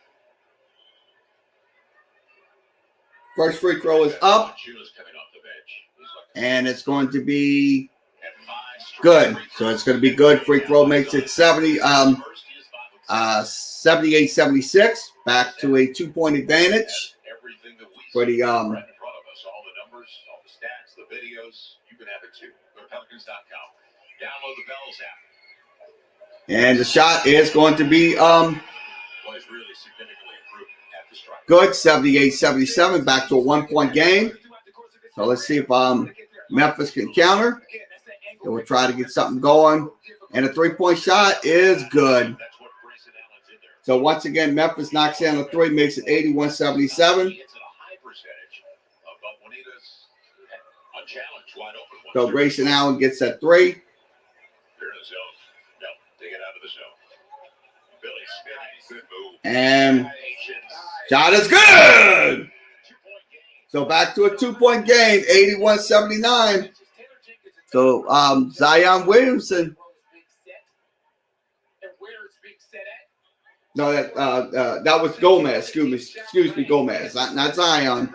First free throw is up. And it's going to be good. So it's going to be good. Free throw makes it 78-76. Back to a 2-point advantage for the all the numbers, all the stats, the videos. You can have it too. Go to pelicans.com. Download the Bells app. and the shot is going to be Was really significantly improved at the strike. good. 78-77. Back to a 1-point game. So let's see if Memphis can counter. They will try to get something going. And a 3-point shot is good. So once again, Memphis knocks down a 3, makes it 81-77. So Grayson Allen gets that 3. They're in the zone. No, they get out of the zone. And shot is good. So back to a 2-point game, 81-79. So Zion Williamson. No, that was Gomez. Excuse me, Gomez, not Zion.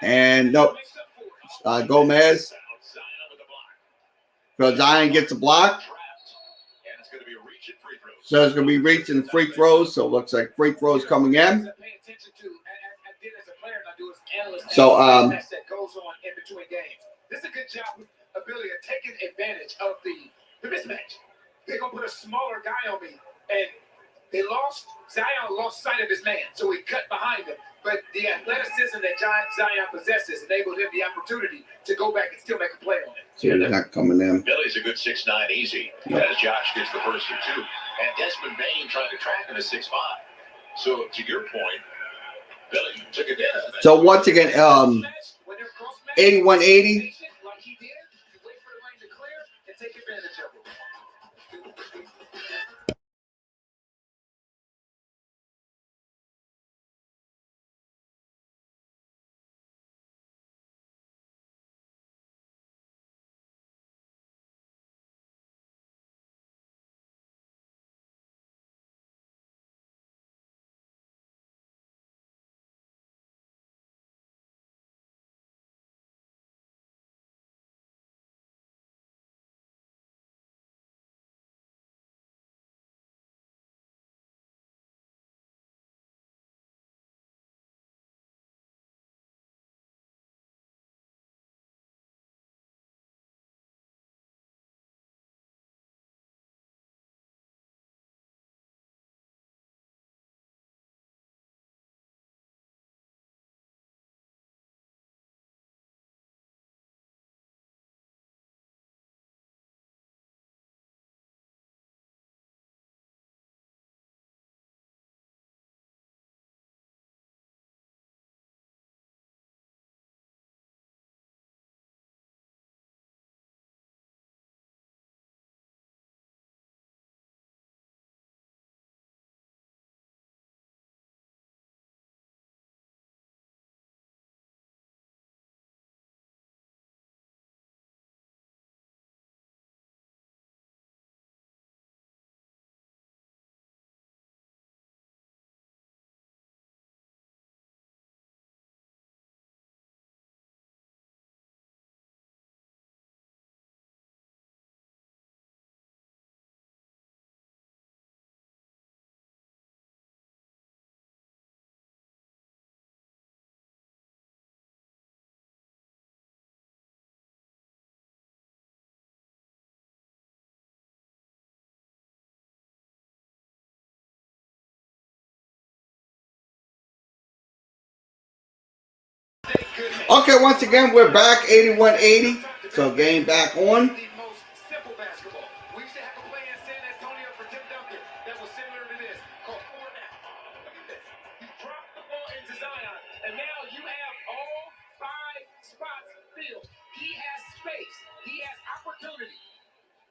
And nope, Gomez. So Zion gets a block. So it's going to be reaching free throws. So it looks like free throws coming in. So that goes on in between games. This is a good job with ability of taking advantage of the mismatch. They're gonna put a smaller guy on me, and Zion lost sight of his man, so he cut behind him. But the athleticism that Zion possesses enabled him the opportunity to go back and still make a play on it. so he's not coming in. Billy's a good 6'9" easy, as Josh gets the first of two. And Desmond Bain trying to track him at 6'5". So to your point, Billy took advantage of that. So once again, 81-80. Like he did, you wait for the lane to clear and take advantage of it. Okay, once again, we're back, 81-80. So game back on. The most simple basketball. We used to have a play in San Antonio for Tim Duncan that was similar to this, called 4 now. Look at this. You drop the ball into Zion, and now you have all 5 spots filled. He has space. He has opportunity.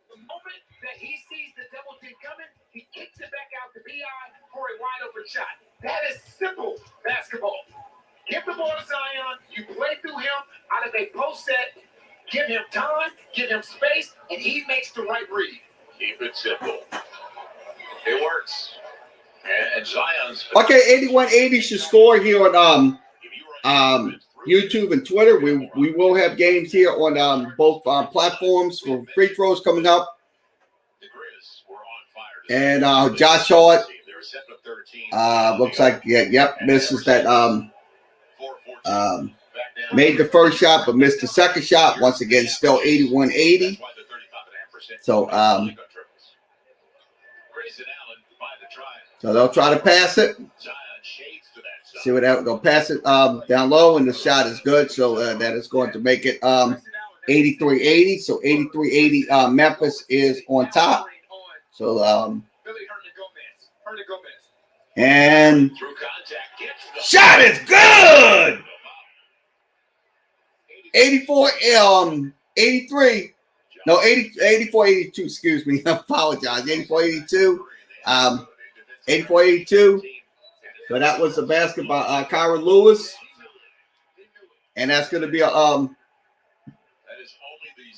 The moment that he sees the double team coming, he kicks it back out to BI for a wide open shot. That is simple basketball. Give the ball to Zion. You play through him out of a post set. Give him time, give him space, and he makes the right read. Keep it simple. It works. And Zion's... Okay, 81-80 should score here on YouTube and Twitter. We will have games here on both platforms for free throws coming up. And Josh Hart looks like misses that made the first shot but missed the second shot. Once again, still 81-80. So so they'll try to pass it. See what they'll pass it down low, and the shot is good. So that is going to make it 83-80. So 83-80. Memphis is on top. So and shot is good. 83. No, 84-82. Excuse me. I apologize. 84-82. 84-82. So that was a basket by Kyra Lewis. And that's going to be a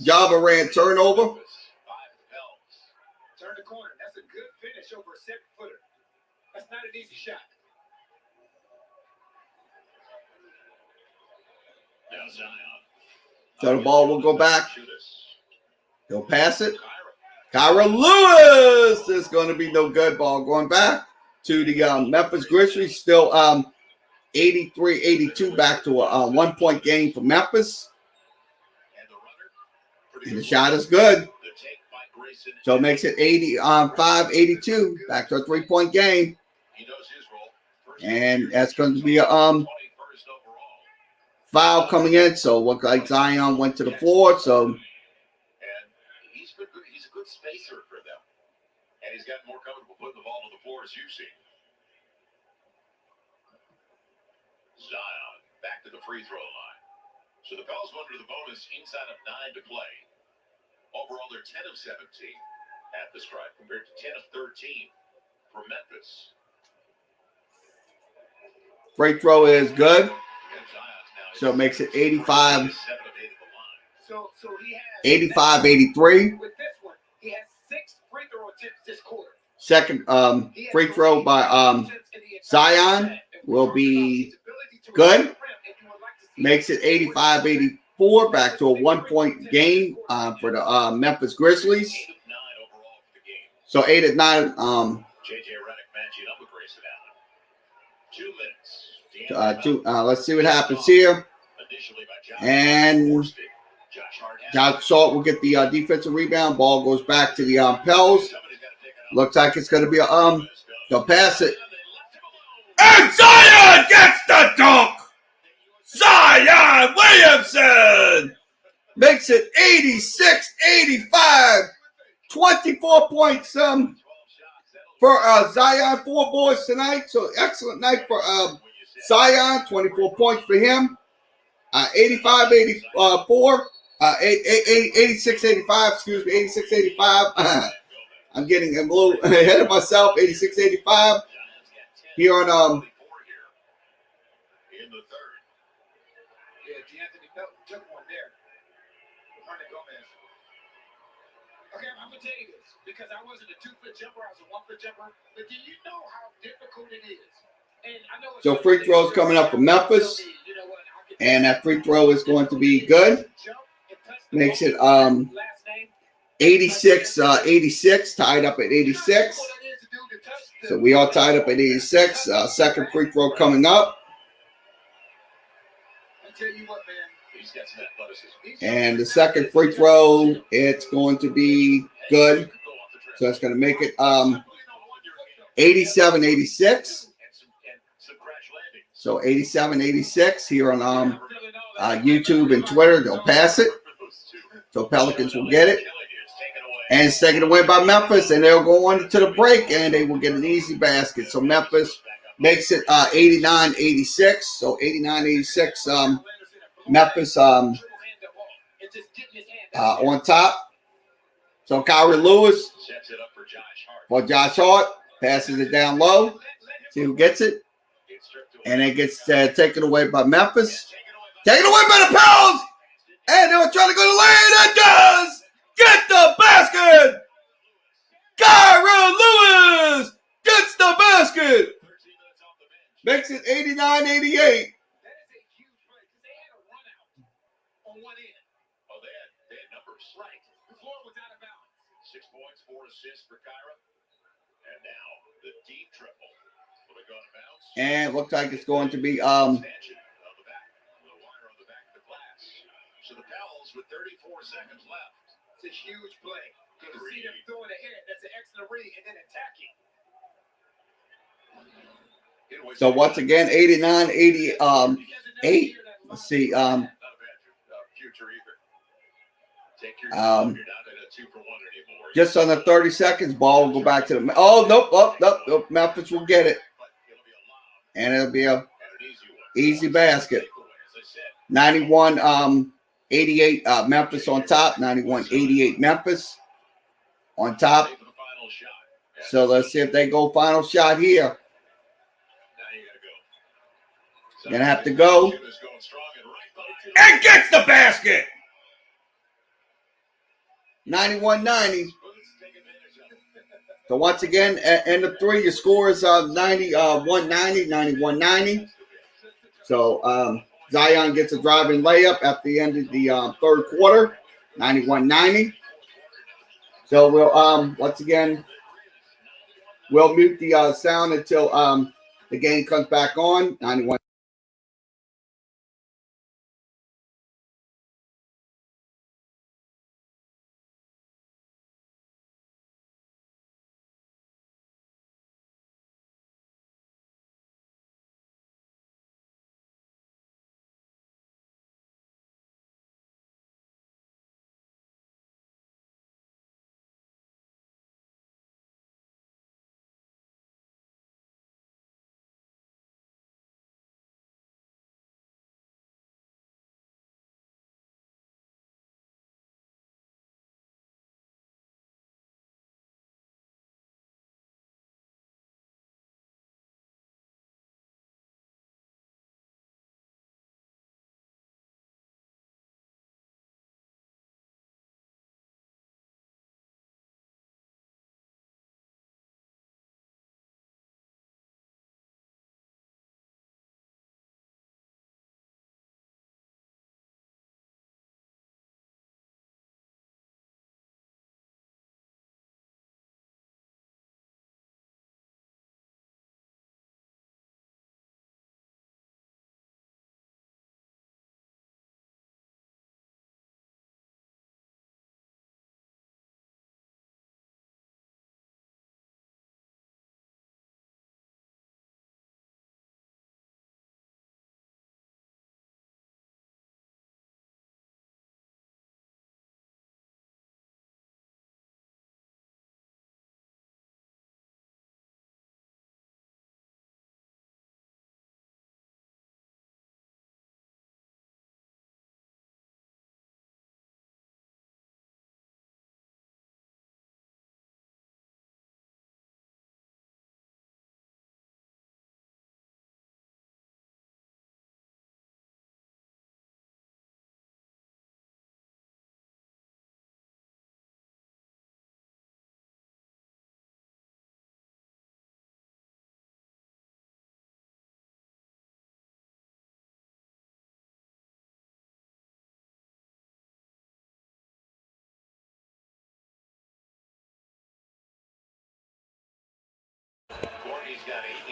Ja Morant turnover. Turn the corner. That's a good finish over a 7-footer. That's not an easy shot. So the ball will go back. He'll pass it. Kyra Lewis is going to be no good. Ball going back to the Memphis Grizzlies. Still 83-82, back to a 1-point game for Memphis. And the shot is good. So it makes it 85-82, back to a 3-point game. And that's going to be a foul coming in. So look like Zion went to the floor. So he's a good spacer for them. And he's gotten more comfortable putting the ball to the floor, as you've seen. Zion back to the free throw line. So the Pels go under the bonus inside of 9 to play. Overall, they're 10 of 17 at the stripe compared to 10 of 13 for Memphis. free throw is good. So it makes it 85. So he has 85-83. with this one, he has 6 free throw attempts this quarter. Second free throw by Zion will be good. Makes it 85-84, back to a 1-point game for the Memphis Grizzlies. So 8 at 9. JJ Redick matching up with Grayson Allen. 2 minutes. Let's see what happens here. And Josh Hart will get the defensive rebound. Ball goes back to the Pels. Looks like it's going to be they'll pass it. And Zion gets the dunk. Zion Williamson makes it 86-85. 24 points for Zion. 4 boards tonight. So excellent night for Zion. 24 points for him. 85-84. 86-85. Excuse me. 86-85. I'm getting a little ahead of myself. 86-85. Here on Took one there. Okay, I'm gonna tell you this because I wasn't a 2-foot jumper, I was a 1-foot jumper. But do you know how difficult it is? And I know so free throws coming up for Memphis, and that free throw is going to be good. Makes it 86-86, tied up at 86. So we are tied up at 86. Second free throw coming up. I tell you what, man. And the second free throw, it's going to be good. So that's going to make it 87-86. So 87-86 here on YouTube and Twitter. They'll pass it. So Pelicans will get it. And it's taken away by Memphis. And they'll go on to the break. And they will get an easy basket. So Memphis makes it 89-86. So 89-86. Memphis on top. So Kyra Lewis for Josh Hart. Passes it down low. See who gets it. And it gets taken away by Memphis. Taken away by the Pels. And they were trying to go to the lane. It does. Get the basket. Kyra Lewis gets the basket. Makes it 89-88. For Kyra. And now the deep triple. Will it go out of bounds? And looks like it's going to be Expansion of the back. The wire on the back of the glass. So the Pels with 34 seconds left. It's a huge play. You can see them throwing ahead. That's an excellent read and then attacking. so once again 89-88. Let's see. Not a bad future either. Take your time. You're not at a 2-for-1 anymore. Just under 30 seconds, ball will go back to the. Oh, nope. Memphis will get it. And it'll be a easy basket. 91-88 Memphis on top. 91-88 Memphis on top. So let's see if they go final shot here. Gonna have to go. And gets the basket. 91-90. So once again, at end of three, your score is 91-90. So Zion gets a driving layup at the end of the third quarter, 91-90. So we'll once again we'll mute the sound until the game comes back on. 91.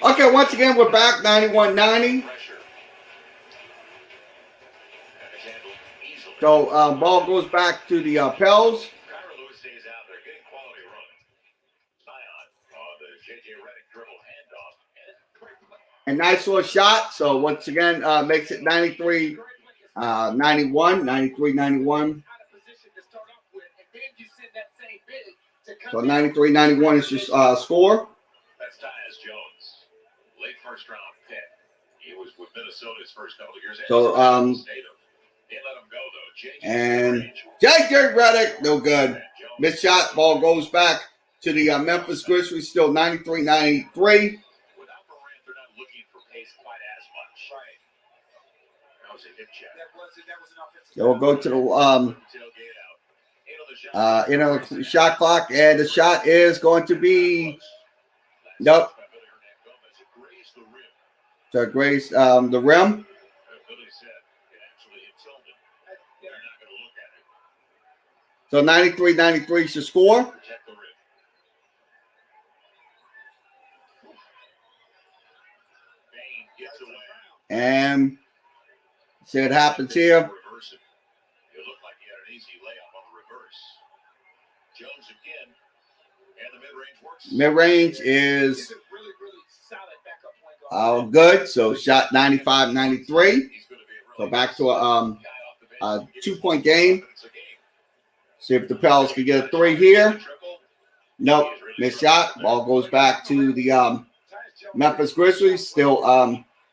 Okay, once again we're back. 91-90. So ball goes back to the Pels. And nice little shot. So once again, makes it 93-91, 93-91. So 93-91 is your score. That's Tyus Jones, late first round pick. He was with Minnesota his first couple of years. So They let him go though. and JJ Redick, no good. Missed shot. Ball goes back to the Memphis Grizzlies. Still 93-93. So we'll go to the shot clock, and the shot is going to be nope. To grace the rim. So 93-93 is your score. And see what happens here. It looked like he had an easy layup on the reverse. Jones again, and the mid-range works. Mid-range is good. So shot 95-93. So back to a 2-point game. See if the Pels can get a three here. Nope, missed shot. Ball goes back to the Memphis Grizzlies. Still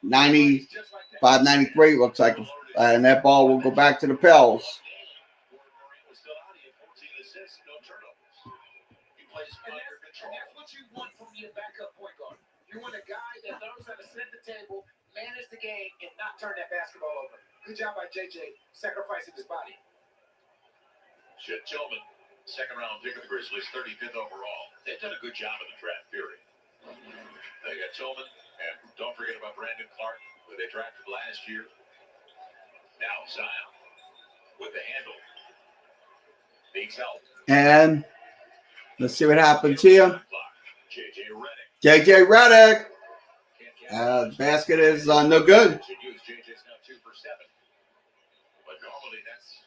95-93. Looks like, and that ball will go back to the Pels. And that's what you want from your backup point guard. You want a guy that knows how to set the table, manage the game, and not turn that basketball over. Good job by JJ sacrificing his body. Chet Tillman, second round pick of the Grizzlies, 35th overall. They've done a good job in the draft period. They got Tillman, and don't forget about Brandon Clark, who they drafted last year. Now Zion with the handle. Needs help. And let's see what happens here. JJ Redick. JJ Redick. Basket is no good. JJ's now 2 for 7. But normally that's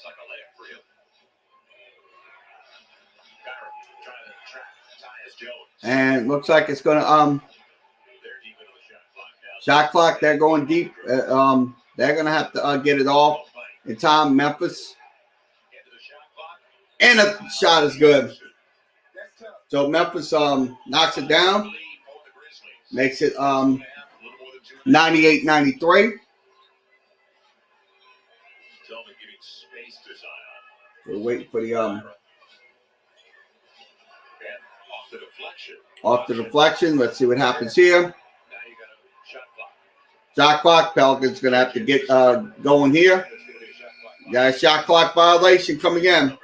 like a layup for him. Kyron trying to trap Tyus Jones. And looks like it's gonna They're deep into the shot clock. They're going deep. They're gonna have to get it off in time. Memphis. And a shot is good. So Memphis knocks it down. Makes it 98-93. We're waiting for the off the deflection. Let's see what happens here. Shot clock. Pelicans gonna have to get going here. Got a shot clock violation coming in.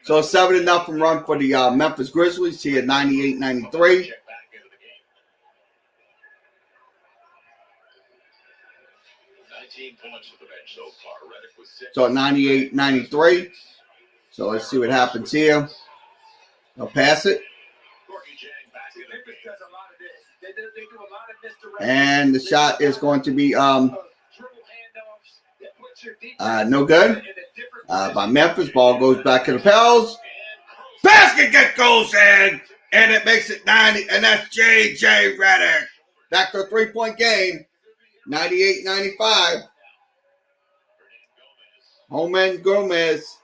So 7-0 run for the Memphis Grizzlies here, 98-93. So 98-93. So let's see what happens here. They'll pass it. And the shot is going to be no good by Memphis. Ball goes back to the Pels. Basket goes in, and it makes it 90, and that's JJ Redick. Back to a 3-point game, 98-95. Holman Gomez.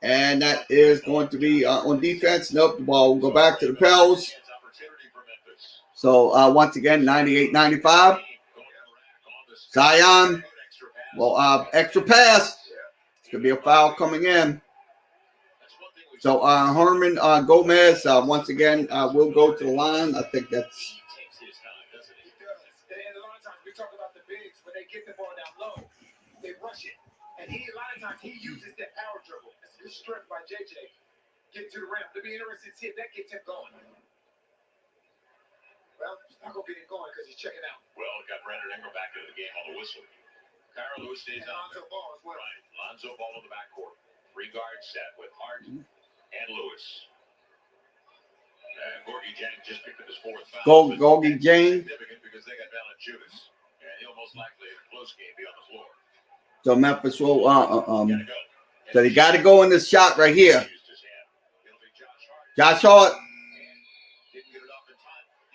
And that is going to be on defense. Nope, the ball will go back to the Pels. So once again, 98-95. Zion. Well, extra pass. It's going to be a foul coming in. So Herman Gomez, once again, will go to the line. I think that's... And a lot of times we talk about the bigs, when they get the ball down low, they rush it. And a lot of times he uses that power dribble. That's a good strength by JJ. Get to the rim. It'll be interesting to see if that gets him going. Well, he's not going to get him going because he's checking out. Well, got Brandon Ingram back into the game on the whistle. Kyron Lewis stays on. Lonzo Ball as well. Right. Lonzo Ball in the backcourt. 3 guard set with Hart and Lewis. And Gorgie Jang just picked up his 4th foul. Gorgie Jang. Significant because they got Valanciunas. And he'll most likely in a close game be on the floor. So Memphis will so they got to go in this shot right here. Josh Hart.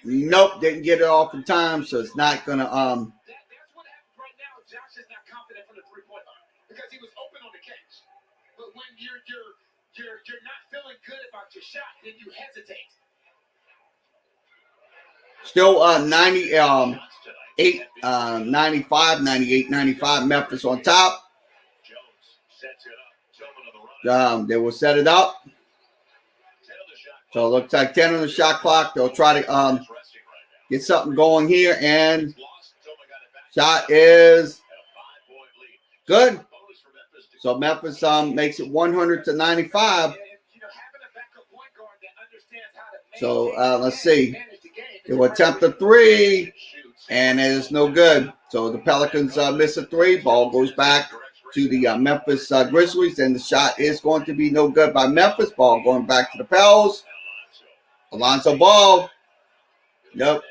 Nope, didn't get it off in time, so it's not gonna That's what happens right now. Josh is not confident from the 3-point line because he was open on the catch. But when you're not feeling good about your shot, then you hesitate. still 98-95 Memphis on top. They will set it up. So it looks like 10 on the shot clock. They'll try to get something going here. And shot is good. So Memphis makes it 100-95. So let's see. They will attempt a 3, and it is no good. So the Pelicans miss a 3. Ball goes back to the Memphis Grizzlies, and the shot is going to be no good by Memphis. Ball going back to the Pels. Alonzo Ball. Nope.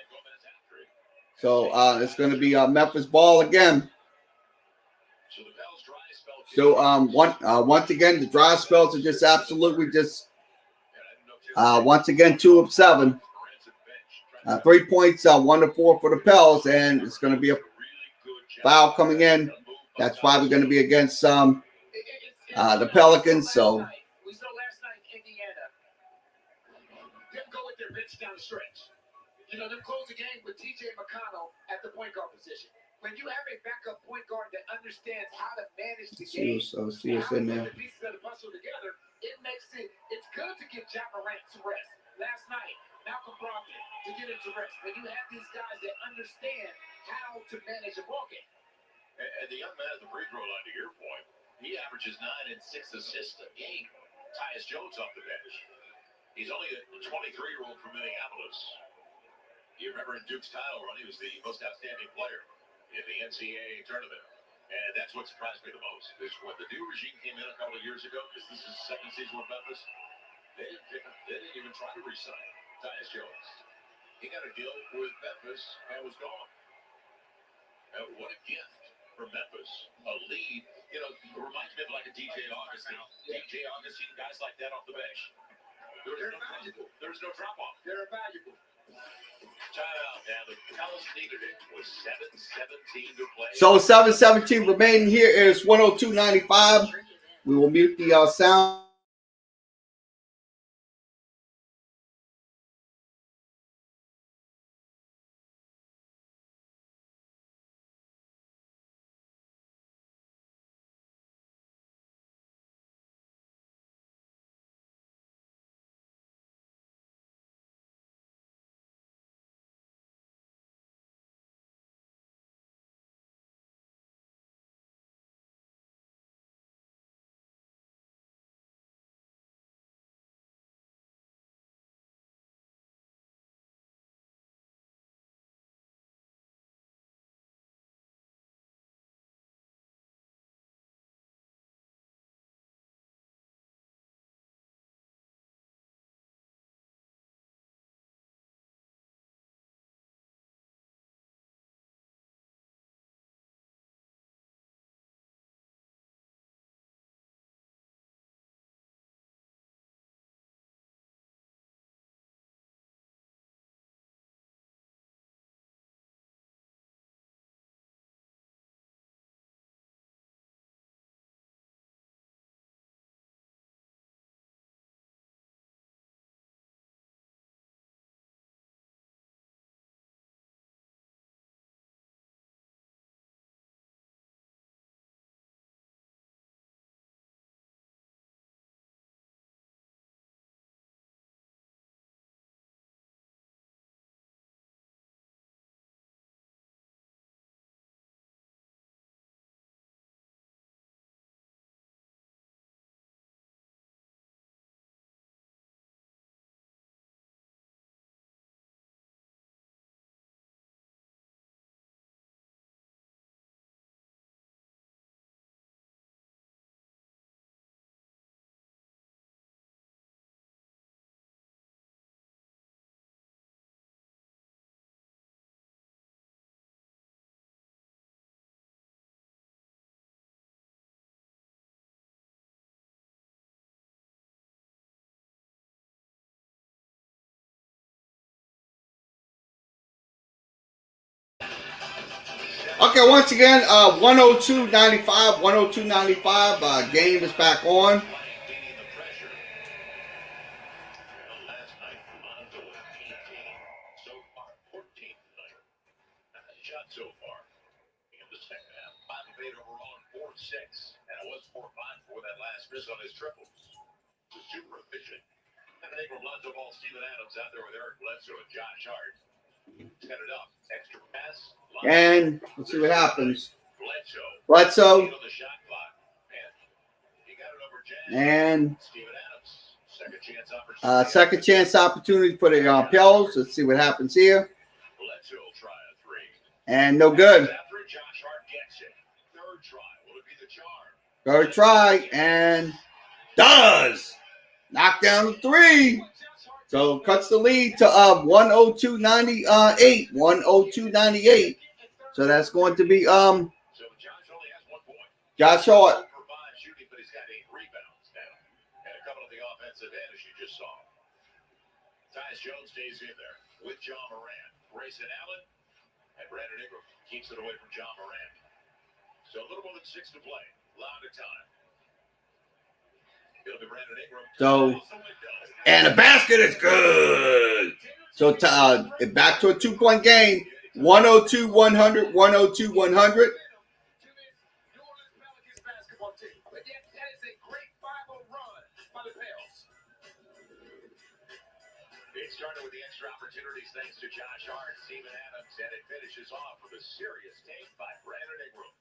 So it's going to be Memphis ball again. So once again, the dry spells are just absolutely just once again 2 of 7. 3 points, 1 of 4 for the Pels, and it's going to be a foul coming in. That's probably going to be against the Pelicans. So We saw last night Indiana didn't go with their bench down the stretch. Them close the game with T.J. McConnell at the point guard position. When you have a backup point guard that understands how to manage the game, See what's how to in put there. the pieces of the puzzle together, it's good to get Ja Morant to rest. Last night, Malcolm Brogdon to get him to rest. When you have these guys that understand how to manage a ball game. And the young man at the free throw line, to your point, he averages 9 and 6 assists a game. Tyus Jones off the bench. He's only a 23-year-old from Minneapolis. You remember in Duke's title run, he was the most outstanding player in the NCAA tournament. And that's what surprised me the most. Is when the new regime came in a couple of years ago, because this is the second season with Memphis, they didn't even try to re-sign Tyus Jones. He got a deal with Memphis and was gone. What a gift for Memphis. A lead. It reminds me of like a DJ Augustine. DJ Augustine, guys like that off the bench. There's no drop-off. They're valuable. Timeout now. The Pels needed it with 7:17 to play. So 7:17 remaining here is 102.95. We will mute the sound. Okay, once again, 102.95, 102.95. Game is back on. So far in the second half, 5 of 8 overall and 4 of 6, and it was 4 of 5 for that last miss on his triples. Was super efficient. And they from Lonzo Ball, Steven Adams out there with Eric Bledsoe and Josh Hart. Set it up, extra pass. And let's see what happens. Bledsoe. Bledsoe. On the shot clock. And he got it over Jan. And Steven Adams. Second chance opportunity. Second chance opportunity for the Pels. Let's see what happens here. Bledsoe will try a 3. And no good. After Josh Hart gets it. Third try. Will it be the charm? Third try. And does. Knock down the 3. So cuts the lead to 102.98. 102.98. So that's going to be So Josh only has 1 point. Josh Hart. For 5 shooting, but he's got 8 rebounds now. And a couple of the offensive end, as you just saw. Tyus Jones stays in there with John Morant. Grayson Allen and Brandon Ingram keeps it away from John Morant. So a little more than 6 to play. A lot of time. It'll be Brandon Ingram. So, and the basket is good. So back to a 2-point game. 102-100, 102-100. It started with the extra opportunities thanks to Josh Hart, Steven Adams, and it finishes off with a serious take by Brandon Ingram.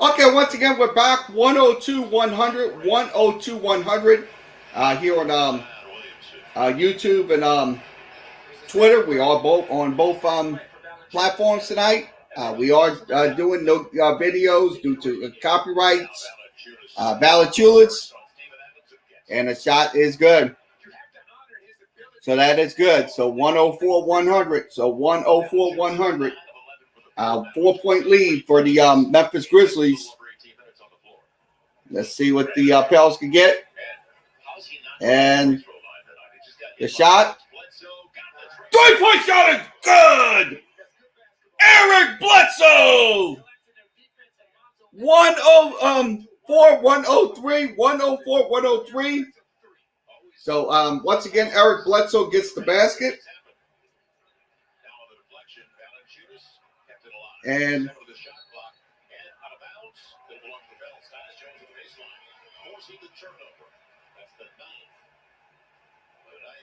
Okay, once again, we're back. 102-100, 102-100 here on YouTube and Twitter. We are both on both platforms tonight. We are doing no videos due to copyrights, Valachulics, and the shot is good. So that is good. So 104-100. So 104-100. 4-point lead for the Memphis Grizzlies. Let's see what the Pels can get. And the shot. 3-point shot is good. Eric Bledsoe. 104-103. 104-103. So once again, Eric Bledsoe gets the basket. And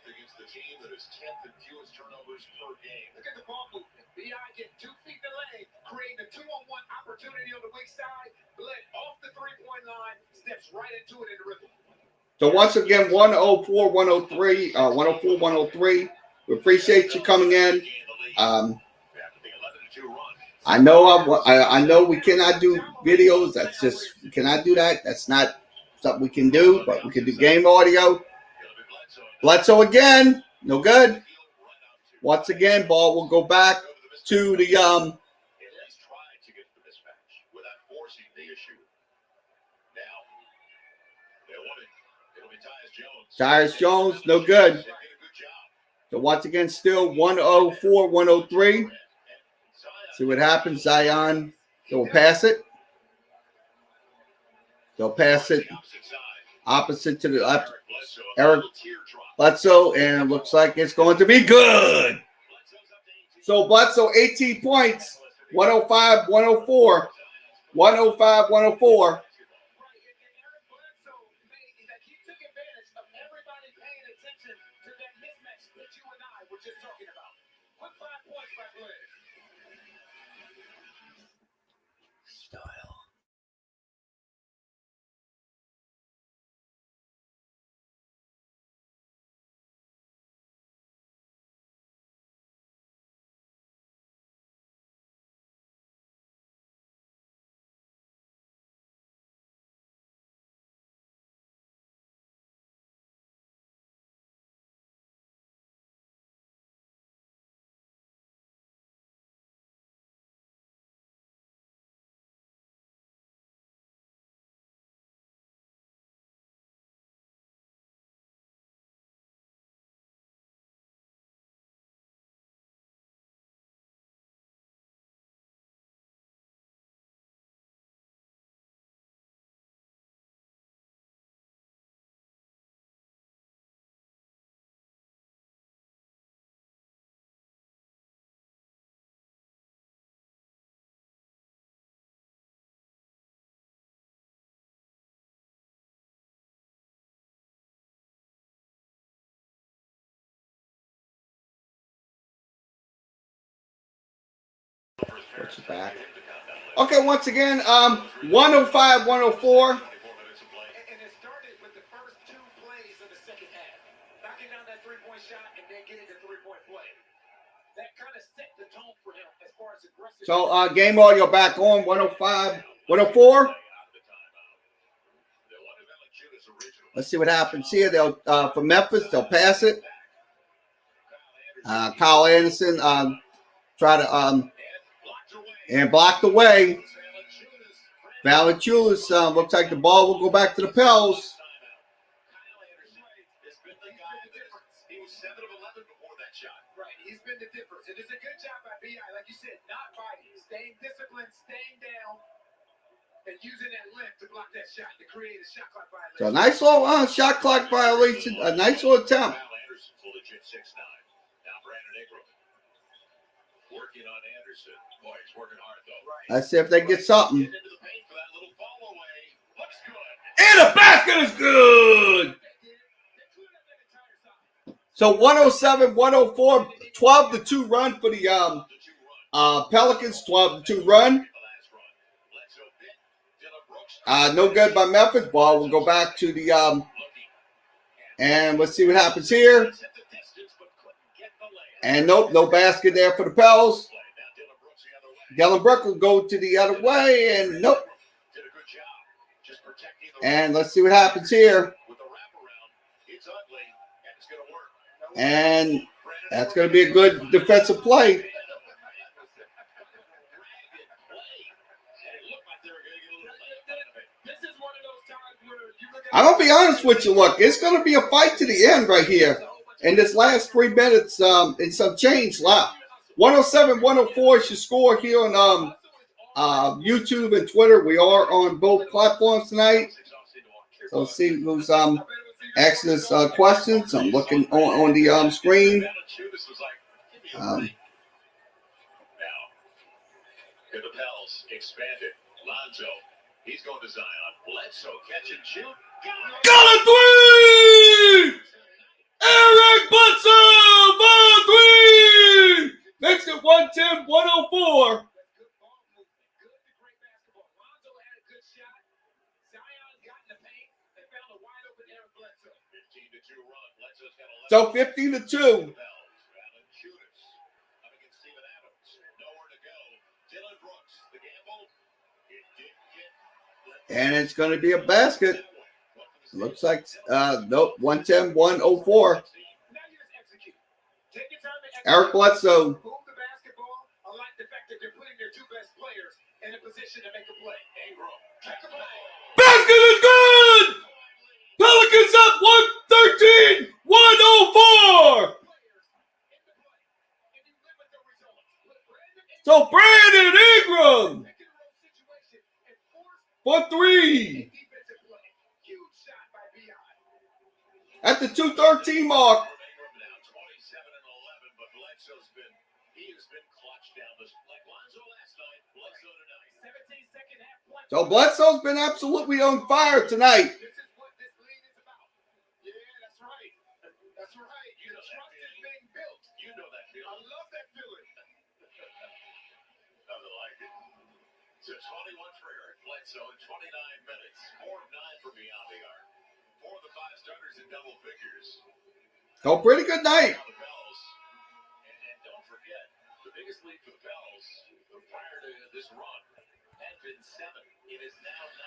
against the team that is 10th in fewest turnovers per game. Look at the ball movement. B.I. getting 2 feet in the lane, creating a 2-on-1 opportunity on the weak side, bled off the three-point line, steps right into it in the rhythm. So once again, 104-103, 104-103. We appreciate you coming in. I know we cannot do videos. That's just, we cannot do that. That's not something we can do, but we can do game audio. Bledsoe again, no good. Once again, ball will go back to the Tyus Jones, no good. So once again, still 104-103. See what happens. Zion They'll pass it. They'll pass it opposite to the left. Eric Bledsoe, and it looks like it's going to be good. So Bledsoe, 18 points, 105, 104. 105, 104. Puts it back. Okay, once again, 105, 104. And it started with the first two plays of the second half. Knocking down that three-point shot and then getting the three-point play. That kind of set the tone for him as far as aggressive. So game audio back on 105, 104. Let's see what happens here. They'll for Memphis, they'll pass it. Kyle Anderson try to and blocked away. Valanciunas looks like the ball will go back to the Pels. He was 7 of 11 before that shot. Right, he's been the difference. It is a good job by B.I., like you said, not biting, staying disciplined, staying down, and using that length to block that shot, to create a shot clock violation. So a nice little shot clock violation, a nice little attempt. Anderson's a legit 6'9". Now Brandon Ingram working on Anderson. Boy, he's working hard though. Right. Let's see if they get something. Get into the paint for that little fall away. Looks good. And the basket is good. So 107, 104, 12-2 run for the Pelicans, 12-2 run. No good by Memphis. Ball will go back to the and let's see what happens here. And nope, no basket there for the Pels. Dylan Brooks will go to the other way, and nope. And let's see what happens here. And that's going to be a good defensive play. I'm going to be honest with you. Look, it's going to be a fight to the end right here. In this last 3 minutes, and some change left. 107, 104 is your score here on YouTube and Twitter. We are on both platforms tonight. So let's see who's asking us questions. I'm looking on the screen. Now, the Pels expanded. Lonzo, he's going to Zion. Bledsoe catch and shoot. Got a three! Eric Bledsoe for three! Makes it 110, 104. So 15-2. And it's going to be a basket. Looks like, nope, 110, 104. Eric Bledsoe. Basket is good! Pelicans up 113, 104. So Brandon Ingram at the 213 mark. So Bledsoe's been absolutely on fire tonight. This is what this league is about. Yeah, that's right. That's right. You know, trust is being built. You know that feeling. I love that feeling. Nothing like it. So 21 for Eric Bledsoe in 29 minutes. 4 of 9 for beyond the arc. 4 of the 5 starters in double figures. So pretty good night. Now the Pels. And don't forget, the biggest lead for the Pels prior to this run had been 7. It is now 9.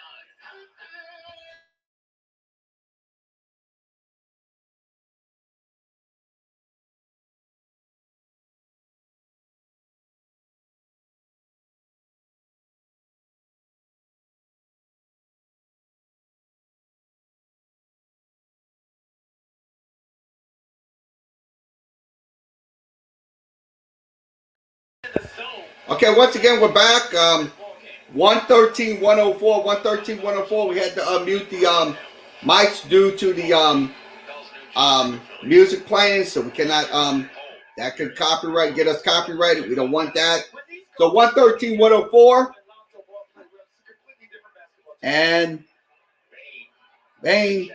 Okay, once again, we're back. 113, 104, 113, 104. We had to unmute the mics due to the music playing, so we cannot that could get us copyrighted. We don't want that. So 113, 104. And Bain,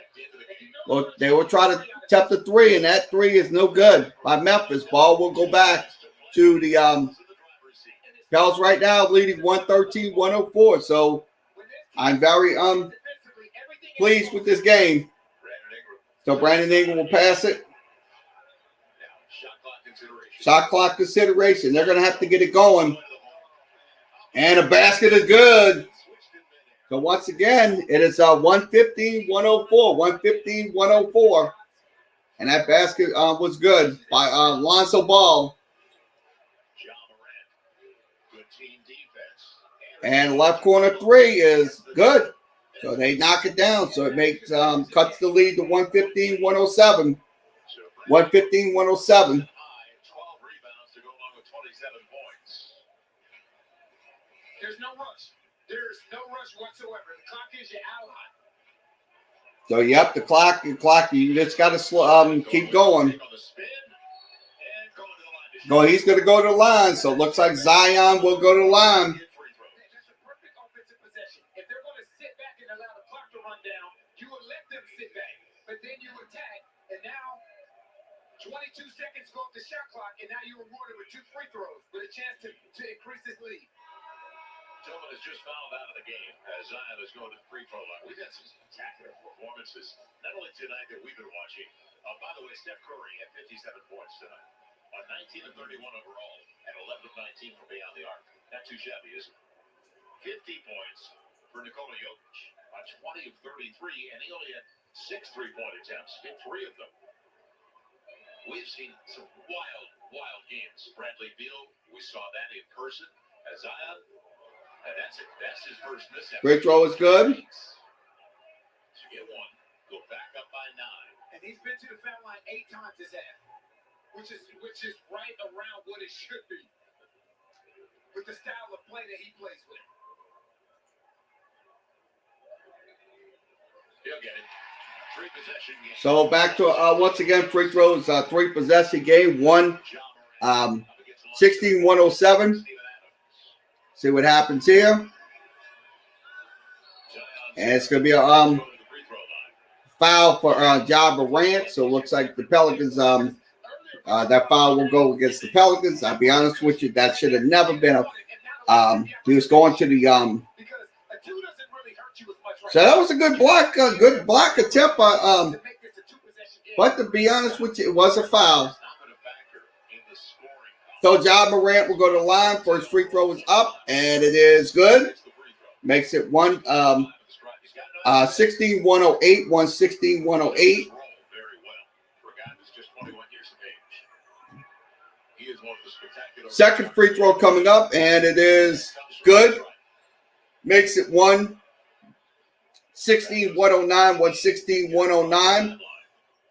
well, they will try to tap the 3, and that 3 is no good by Memphis. Ball will go back to the Pels right now, leading 113, 104. So I'm very pleased with this game. So Brandon Ingram will pass it. Shot clock consideration. They're going to have to get it going. And a basket is good. So once again, it is 115, 104. 115, 104. And that basket was good by Lonzo Ball. And left corner 3 is good. So they knock it down. So it makes cuts the lead to 115, 107. 115, 107. There's no rush. There's no rush whatsoever. The clock is your ally. So yep, the clock. You just got to keep going. He's going to go to the line. So it looks like Zion will go to the line. That's a perfect offensive possession. If they're going to sit back and allow the clock to run down, you would let them sit back. But then you attack, and now 22 seconds go off the shot clock, and now you're rewarded with 2 free throws with a chance to increase this lead. Tillman has just fouled out of the game as Zion is going to the free throw line. We've had some spectacular performances, not only tonight that we've been watching. By the way, Steph Curry had 57 points tonight, 19 of 31 overall, and 11 of 19 from beyond the arc. Not too shabby, is it? 50 points for Nikola Jokic, 20 of 33, and he only had 6 3-point attempts, hit 3 of them. We've seen some wild games. Bradley Beal, we saw that in person as Zion. And that's his first miss. Free throw is good. To get 1, go back up by 9. And he's been to the foul line 8 times this half, which is right around what it should be with the style of play that he plays with. He'll get it. 3 possession game. So back to once again free throws, 3 possession game, 16, 107. See what happens here. And it's going to be a foul for Ja Morant. So it looks like the Pelicans, that foul will go against the Pelicans. I'll be honest with you, that should have never been he was going to the so that was a good block attempt. But to be honest with you, it was a foul. So Ja Morant will go to the line. First free throw is up, and it is good. Makes it 16-108, 116-108. Second free throw coming up, and it is good. Makes it 116-109, 116-109.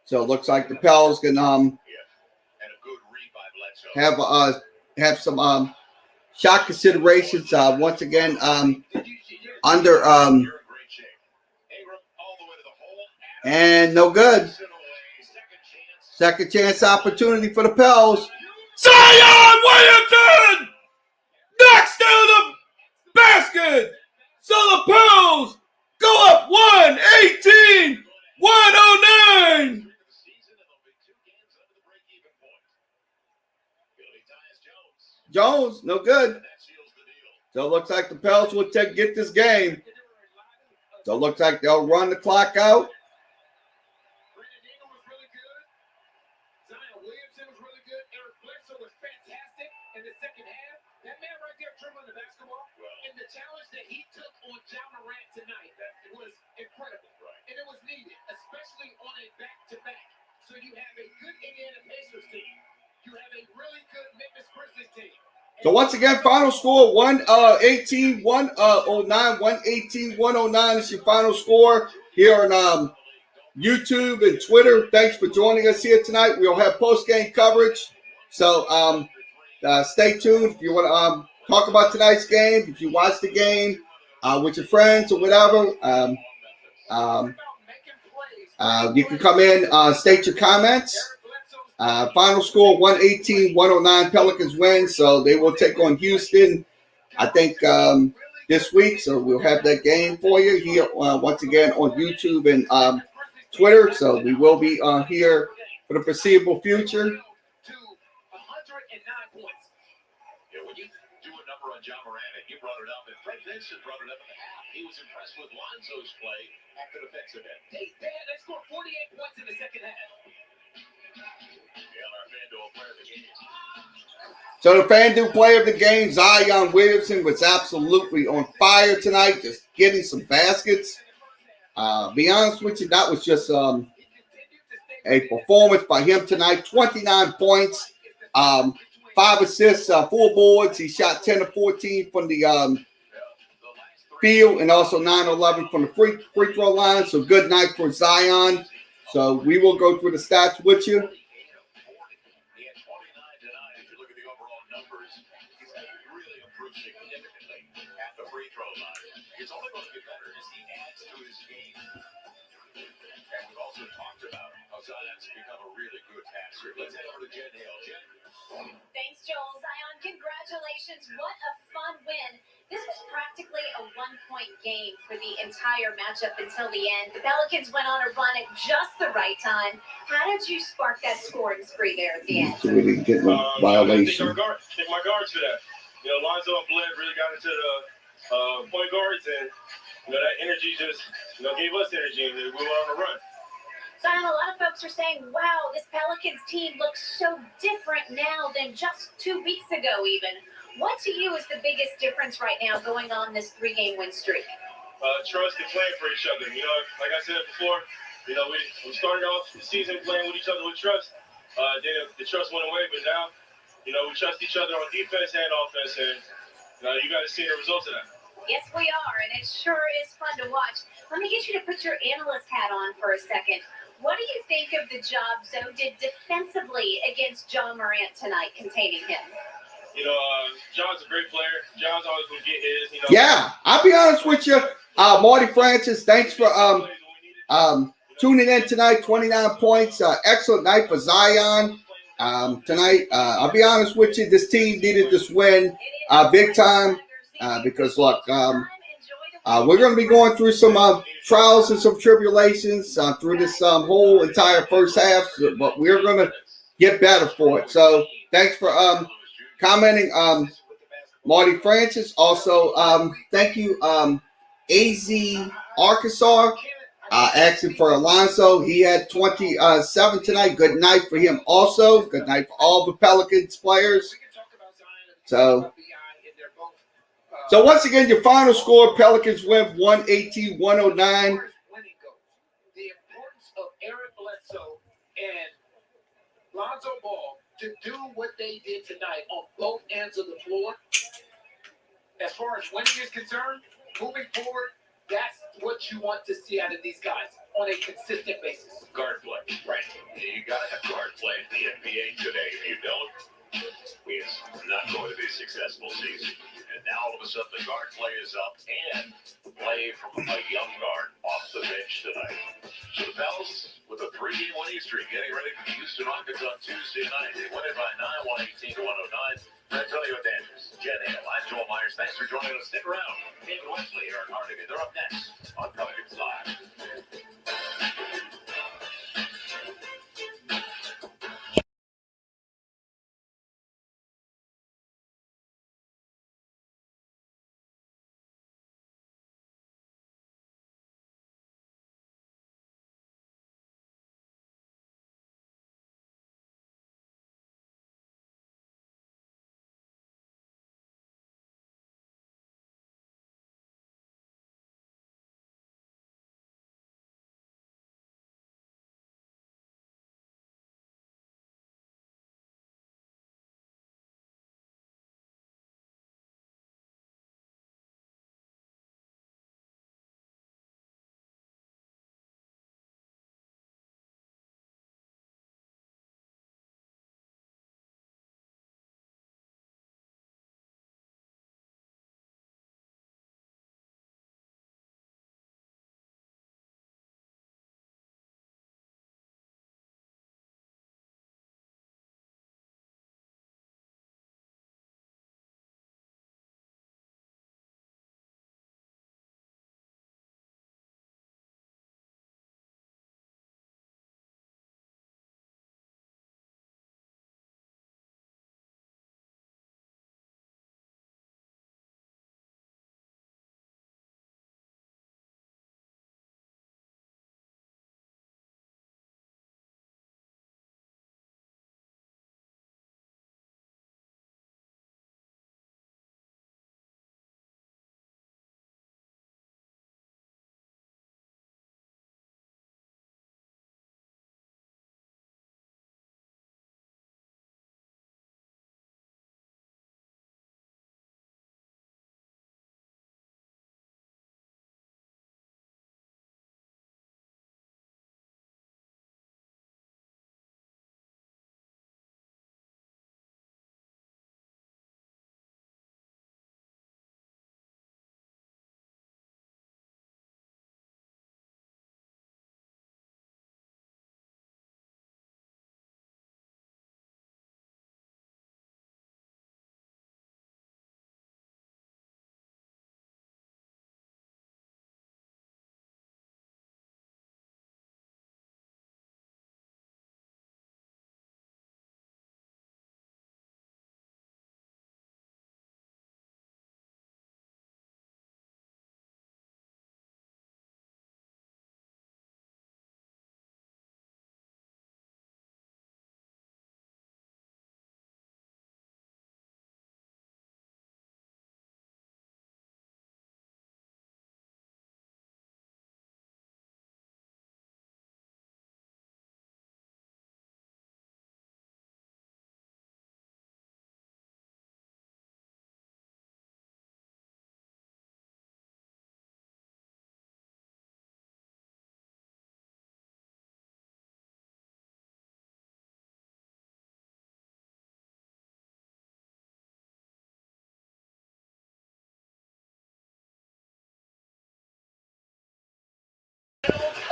So it looks like the Pels can have some shot considerations once again under and no good. Second chance opportunity for the Pels. Zion Williamson knocks down the basket. So the Pearls go up 118-109. Jones, no good. So it looks like the Pels will get this game. So it looks like they'll run the clock out. Zion Williamson was really good. Eric Bledsoe was fantastic in the second half. That man right there dribbling the basketball. And the challenge that he took on Ja Morant tonight was incredible. And it was needed, especially on a back-to-back. So you have a good Indiana Pacers team. You have a really good Memphis Grizzlies team. So once again, final score 118-109, 118-109 is your final score here on YouTube and Twitter. Thanks for joining us here tonight. We'll have post-game coverage. So stay tuned if you want to talk about tonight's game, if you watch the game with your friends or whatever. You can come in, state your comments. Final score 118-109. Pelicans win, so they will take on Houston, I think, this week. So we'll have that game for you here once again on YouTube and Twitter. So we will be here for the foreseeable future. To 109 points. Yeah, when you do a number on Ja Morant, and you brought it up, and Fred Vincent brought it up in the half, he was impressed with Lonzo's play at the defensive end. They scored 48 points in the second half. So the FanDuel player of the game, Zion Williamson, was absolutely on fire tonight, just getting some baskets. Be honest with you, that was just a performance by him tonight. 29 points, 5 assists, 4 boards. He shot 10 of 14 from the field and also 9-11 from the free throw line. So good night for Zion. So we will go through the stats with you. It's only going to get better as he adds to his game. And we've also talked about how Zion's become a really good passer. Let's head over to Jen Hale. Jen. Thanks, Joel. Zion, congratulations. What a fun win. This was practically a one-point game for the entire matchup until the end. The Pelicans went on a run at just the right time. How did you spark that scoring spree there at the end? So we didn't get no violation. I think my guards for that. You know, Lonzo and Bled really got into the point guards, and that energy just gave us energy, and we went on a run. Zion, a lot of folks are saying, wow, this Pelicans team looks so different now than just 2 weeks ago even. What to you is the biggest difference right now going on this 3-game win streak? Trust and playing for each other. Like I said before, we started off the season playing with each other with trust. Then the trust went away, but now, we trust each other on defense and offense, and you got to see the results of that. Yes, we are, and it sure is fun to watch. Let me get you to put your analyst hat on for a second. What do you think of the job Zoe did defensively against Ja Morant tonight, containing him? John's a great player. John's always going to get his. Yeah, I'll be honest with you. Marty Francis, thanks for tuning in tonight. 29 points. Excellent night for Zion tonight. I'll be honest with you. This team needed this win big time because, look, we're going to be going through some trials and some tribulations through this whole entire first half, but we're going to get better for it. So thanks for commenting, Marty Francis. Also, thank you, AZ Arkansas, asking for Alonzo. He had 27 tonight. Good night for him also. Good night for all the Pelicans players. So once again, your final score, Pelicans win 118-109. The importance of Eric Bledsoe and Lonzo Ball to do what they did tonight on both ends of the floor. As far as winning is concerned, moving forward, that's what you want to see out of these guys on a consistent basis. Guard play. Right. You got to have guard play in the NBA today. If you don't, it's not going to be a successful season. And now all of a sudden the guard play is up and play from a young guard off the bench tonight. So the Pels with a 3-game winning history, getting ready for the Houston Rockets on Tuesday night. They win it by 9, 118-109. Antonio Danvers, Jen Hale, I'm Joel Myers. Thanks for joining us. Stick around. David Wesley, Aaron Hardigan. They're up next on Pelicans Live.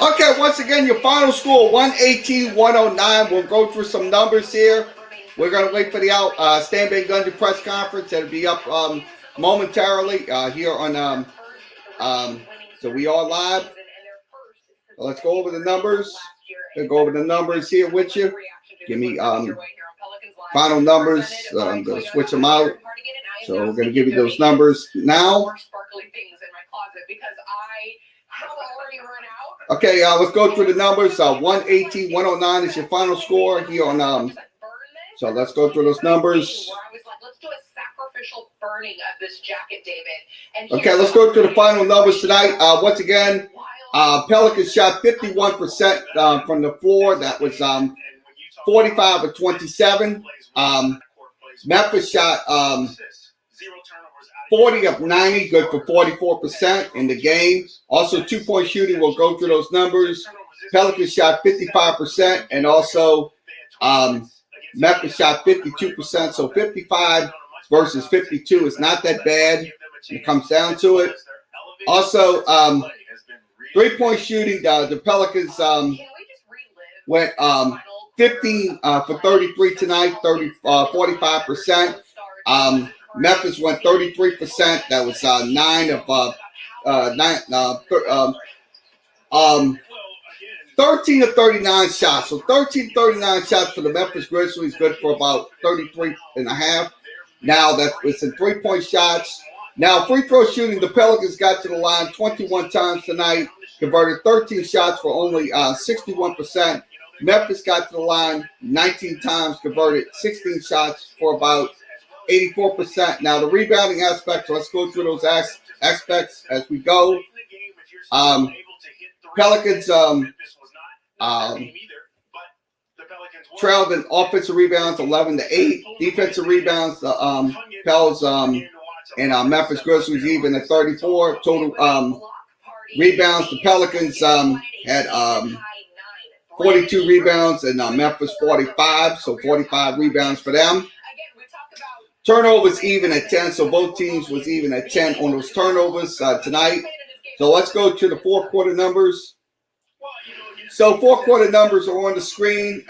Okay, once again, your final score 118-109. We'll go through some numbers here. We're going to wait for the Stan Van Gundy press conference. It'll be up momentarily here on. So we are live. Let's go over the numbers. We'll go over the numbers here with you. Give me final numbers. I'm going to switch them out. So we're going to give you those numbers now. Okay, let's go through the numbers. 118-109 is your final score here on. So let's go through those numbers. Okay, let's go through the final numbers tonight. Once again, Pelicans shot 51% from the floor. That was 45 of 27. Memphis shot 40 of 90, good for 44% in the game. Also, two-point shooting, we'll go through those numbers. Pelicans shot 55%, and also Memphis shot 52%. So 55 versus 52 is not that bad when it comes down to it. Also, three-point shooting, the Pelicans went 15 for 33 tonight, 45%. Memphis went 33%. That was 13 of 39 shots. So 13 39 shots for the Memphis Grizzlies, good for about 33.5. Now that it's in 3-point shots. Now free throw shooting, the Pelicans got to the line 21 times tonight, converted 13 shots for only 61%. Memphis got to the line 19 times, converted 16 shots for about 84%. Now the rebounding aspect, let's go through those aspects as we go. Pelicans trailed in offensive rebounds 11-8. Defensive rebounds, Pels and Memphis Grizzlies even at 34. Total rebounds, the Pelicans had 42 rebounds and Memphis 45, so 45 rebounds for them. Turnovers even at 10, so both teams was even at 10 on those turnovers tonight. So let's go to the fourth quarter numbers. So fourth quarter numbers are on the screen.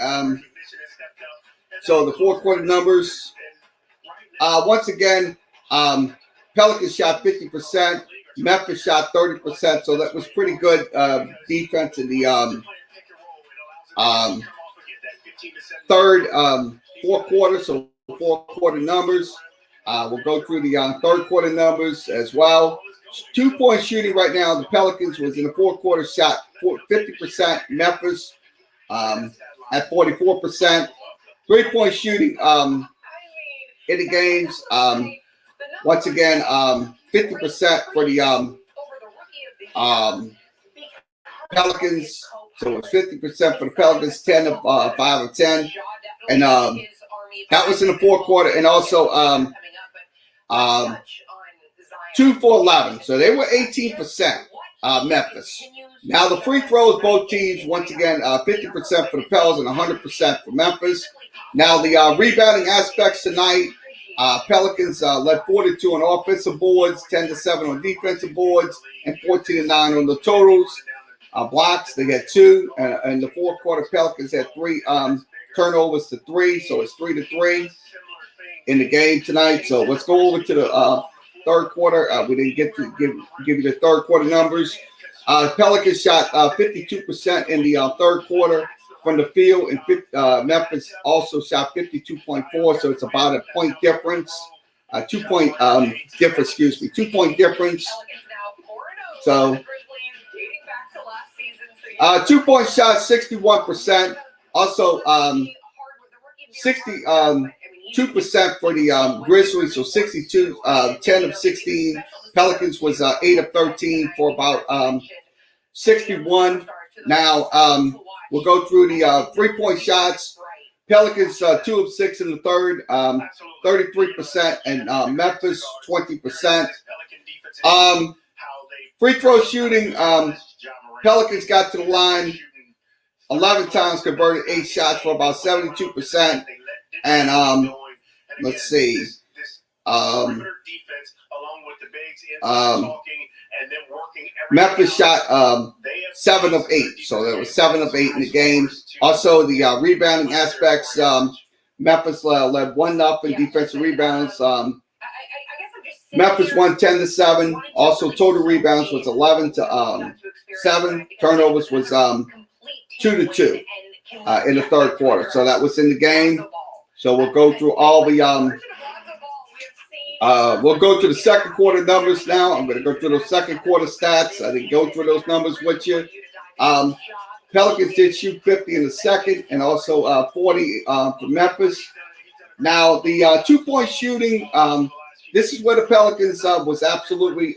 So the fourth quarter numbers. Once again, Pelicans shot 50%. Memphis shot 30%. So that was pretty good defense in the fourth quarter. So fourth quarter numbers. We'll go through the third quarter numbers as well. 2-point shooting right now. The Pelicans was in the fourth quarter shot 50%. Memphis at 44%. 3-point shooting in the games. Once again, 50% for the Pelicans. So it's 50% for the Pelicans, 5 of 10. And that was in the fourth quarter. And also 2 for 11. So they were 18%, Memphis. Now the free throws, both teams, once again, 50% for the Pels and 100% for Memphis. Now the rebounding aspects tonight, Pelicans led 42 on offensive boards, 10-7 on defensive boards, and 14-9 on the totals. Blocks, they had 2. And the fourth quarter, Pelicans had 3 turnovers to 3, so it's 3-3 in the game tonight. So let's go over to the third quarter. We didn't get to give you the third quarter numbers. Pelicans shot 52% in the third quarter from the field, and Memphis also shot 52.4. So it's about a point difference. 2-point difference. 2-point difference. So 2-point shot 61%. Also 2% for the Grizzlies, so 62, 10 of 16. Pelicans was 8 of 13 for about 61. Now we'll go through the 3-point shots. Pelicans 2 of 6 in the third, 33%, and Memphis 20%. Free throw shooting, Pelicans got to the line 11 times, converted 8 shots for about 72%. And let's see. Memphis shot 7 of 8, so there was 7 of 8 in the game. Also, the rebounding aspects, Memphis led 1-0 defensive rebounds. Memphis won 10-7. Also, total rebounds was 11-7. Turnovers was 2-2 in the third quarter. So that was in the game. So we'll go through all the we'll go to the second quarter numbers now. I'm going to go through those second quarter stats. I didn't go through those numbers with you. Pelicans did shoot 50 in the second, and also 40 for Memphis. Now the 2-point shooting. This is where the Pelicans was absolutely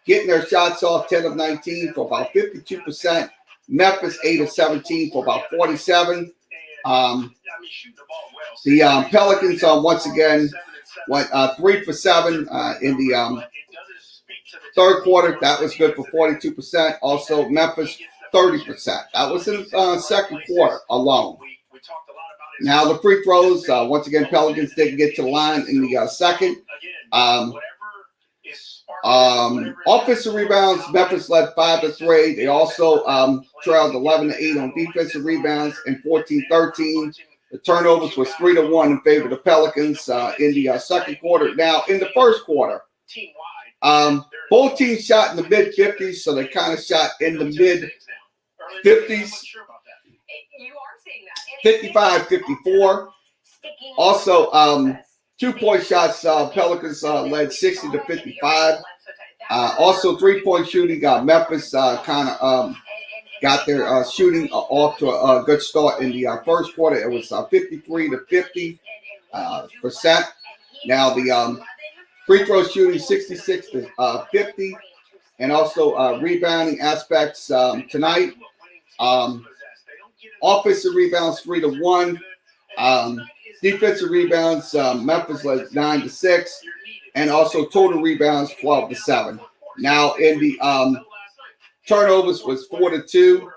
getting their shots off. 10 of 19 for about 52%. Memphis 8 of 17 for about 47. The Pelicans once again went 3 for 7 in the third quarter. That was good for 42%. Also, Memphis 30%. That was in the second quarter alone. Now the free throws. Once again, Pelicans didn't get to the line in the second. Offensive rebounds, Memphis led 5-3. They also trailed 11-8 on defensive rebounds and 14-13. The turnovers was 3-1 in favor of the Pelicans in the second quarter. Now, in the first quarter, both teams shot in the mid 50s, so they kind of shot in the mid 50s, 55-54. Also, 2-point shots, Pelicans led 60-55. Also, 3-point shooting, Memphis kind of got their shooting off to a good start in the first quarter. It was 53-50%. Now, the free throw shooting 66-50, and also rebounding aspects tonight. Offensive rebounds 3-1. Defensive rebounds, Memphis led 9-6, and also total rebounds 12-7. Now in the turnovers was 4-2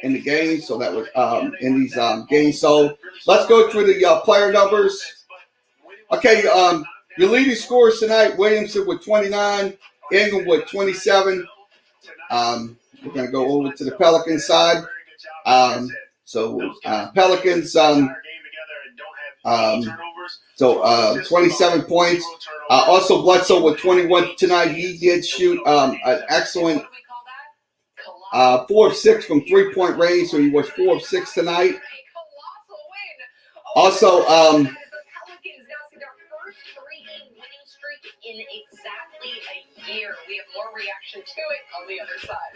in the game, so that was in these games. So let's go through the player numbers. Okay, your leading scorers tonight: Williamson with 29, Ingram with 27. We're going to go over to the Pelicans side. Pelicans. 27 points. Also, Bledsoe with 21 tonight. He did shoot an excellent 4 of 6 from 3-point range, so he was 4 of 6 tonight. Also, in exactly a year. We have more reaction to it on the other side.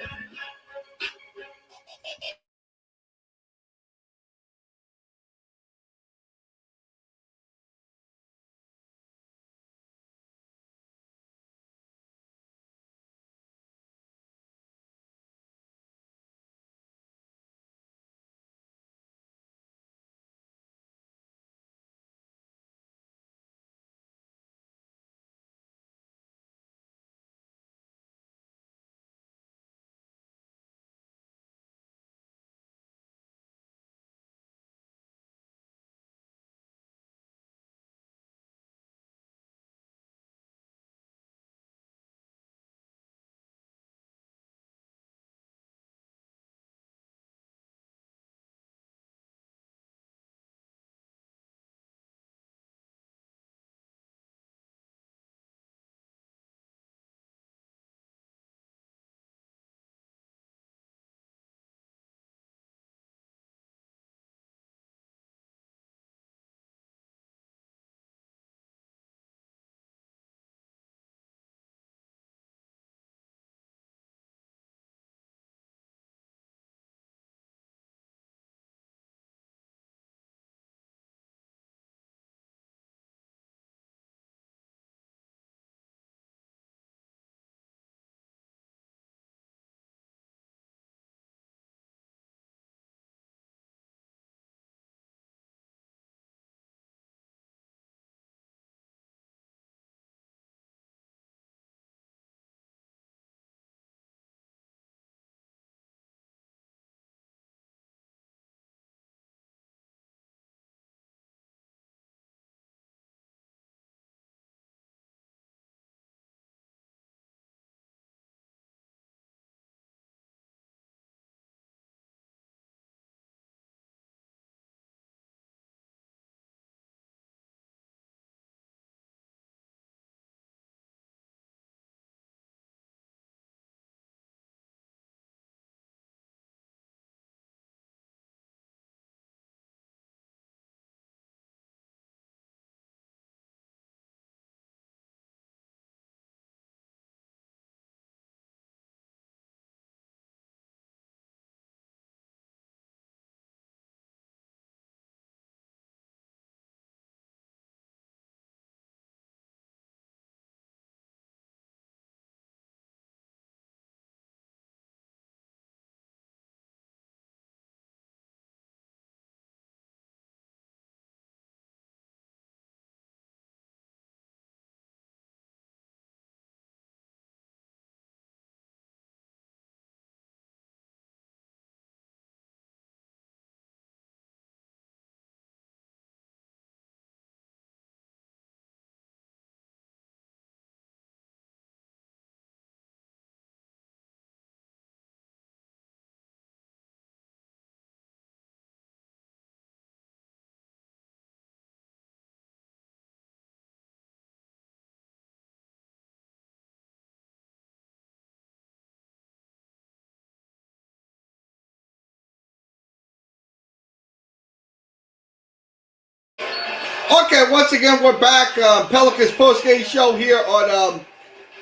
Okay, once again, we're back. Pelicans postgame show here on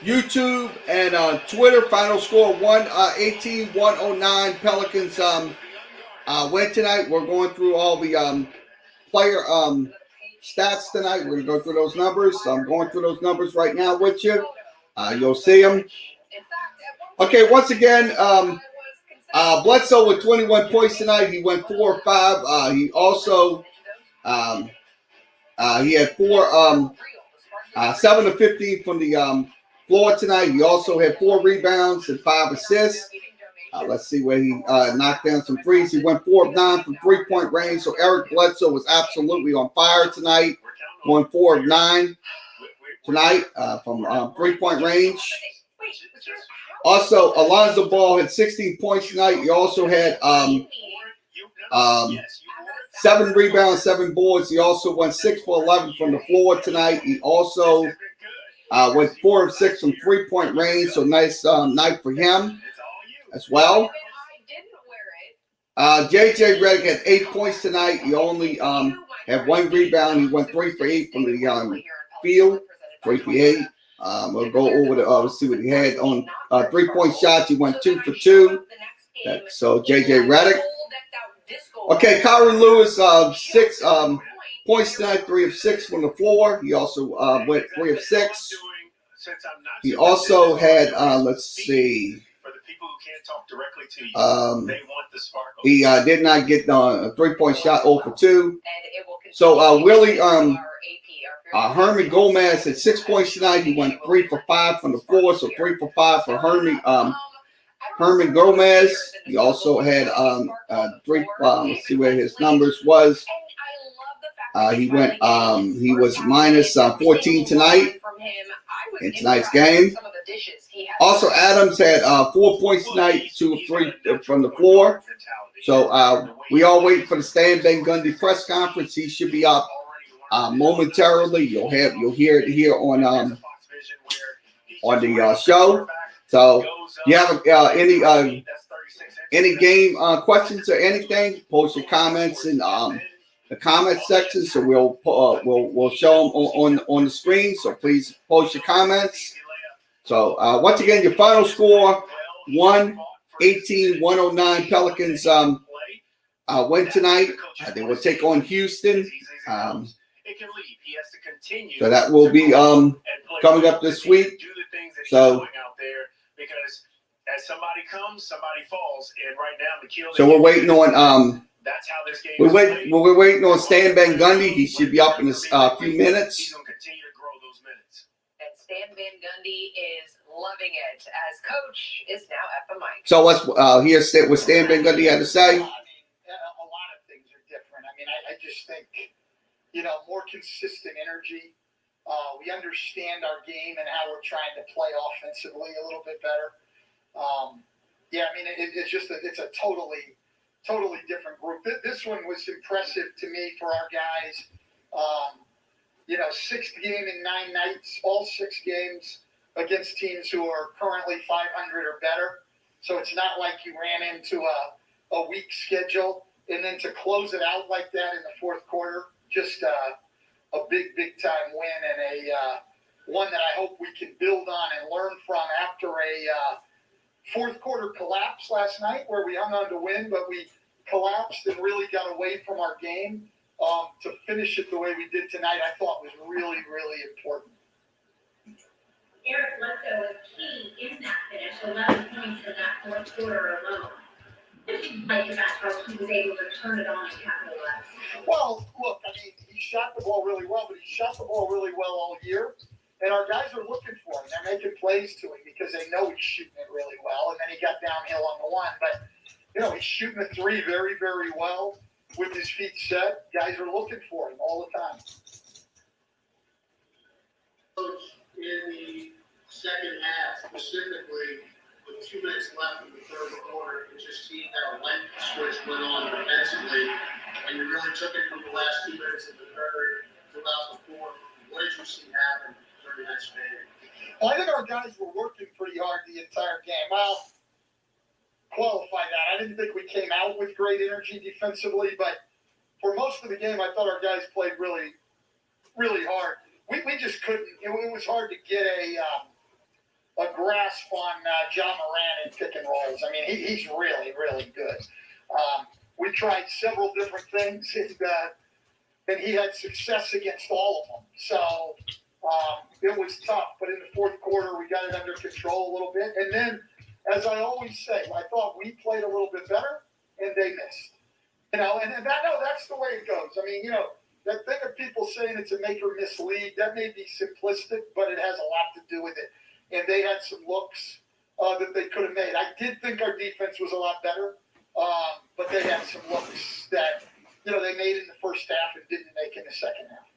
YouTube and Twitter. Final score 118-109. Pelicans win tonight. We're going through all the player stats tonight. We're going to go through those numbers. So I'm going through those numbers right now with you. You'll see them. Okay, once again, Bledsoe with 21 points tonight. He went 4 or 5. He also he had 7 of 15 from the floor tonight. He also had 4 rebounds and 5 assists. Let's see where he knocked down some threes. He went 4 of 9 from 3-point range. So Eric Bledsoe was absolutely on fire tonight. Going 4 of 9 tonight from 3-point range. Also, Alonzo Ball had 16 points tonight. He also had 7 rebounds, 7 boards. He also went 6 for 11 from the floor tonight. He also went 4 of 6 from 3-point range. So nice night for him as well. JJ Redick had 8 points tonight. He only had 1 rebound. He went 3 for 8 from the field. 3 for 8. We'll go over let's see what he had on 3-point shots. He went 2 for 2. So JJ Redick. Okay, Kyron Lewis, 6 points tonight, 3 of 6 from the floor. He also went 3 of 6. He also had, let's see. He did not get a 3-point shot, 0 for 2. So Willie Herman Gomez had 6 points tonight. He went 3 for 5 from the floor, so 3 for 5 for Herman Gomez. He also had 3. Let's see where his numbers was. He was minus 14 tonight in tonight's game. Also, Adams had 4 points tonight, 2 of 3 from the floor. So we all waiting for the Stan Van Gundy press conference. He should be up momentarily. You'll hear it here on the show. So, you have any game questions or anything? Post your comments in the comment section, so we'll show them on the screen. So please post your comments. So once again, your final score 118-109. Pelicans win tonight. They will take on Houston. So that will be coming up this week. So. As somebody comes, somebody falls, and right now so we're waiting on that's how this game we're waiting on Stan Van Gundy. He should be up in a few minutes. He's going to continue to grow those minutes. And Stan Van Gundy is loving it as coach is now at the mic. So let's hear what Stan Van Gundy had to say. A lot of things are different. I mean, I just think more consistent energy. We understand our game and how we're trying to play offensively a little bit better. It's a totally different group. This one was impressive to me for our guys. 6th game in 9 nights, all 6 games against teams who are currently 500 or better. So it's not like you ran into a weak schedule, and then to close it out like that in the 4th quarter, just a big time win, and a one that I hope we can build on and learn from after a 4th quarter collapse last night where we hung on to win, but we collapsed and really got away from our game. To finish it the way we did tonight, I thought was really, really important. Eric Bledsoe was key in that finish, 11 points in that 4th quarter alone. Like how he was able to turn it on and capitalize. Well, look, I mean, he shot the ball really well, but he shot the ball really well all year. And our guys are looking for him. They're making plays to him because they know he's shooting it really well. And then he got downhill on the one. But, he's shooting the 3 very, very well with his feet set. Guys are looking for him all the time. Coach, in the second half, specifically, with 2 minutes left in the 3rd quarter, it just seemed that a light switch went on defensively. And you really took it from the last 2 minutes of the 3rd throughout the 4th. What did you see happen? Well, I think our guys were working pretty hard the entire game. I'll qualify that. I didn't think we came out with great energy defensively, but for most of the game, I thought our guys played really, really hard. We just couldn't. It was hard to get a grasp on John Moran in pick and rolls. I mean, he's really, really good. We tried several different things, and he had success against all of them. So it was tough. But in the fourth quarter, we got it under control a little bit. And then, as I always say, I thought we played a little bit better, and they missed. And that's the way it goes. I mean, that thing of people saying it's a make or miss league, that may be simplistic, but it has a lot to do with it. And they had some looks that they could have made. I did think our defense was a lot better, but they had some looks that, they made in the first half and didn't make in the second half.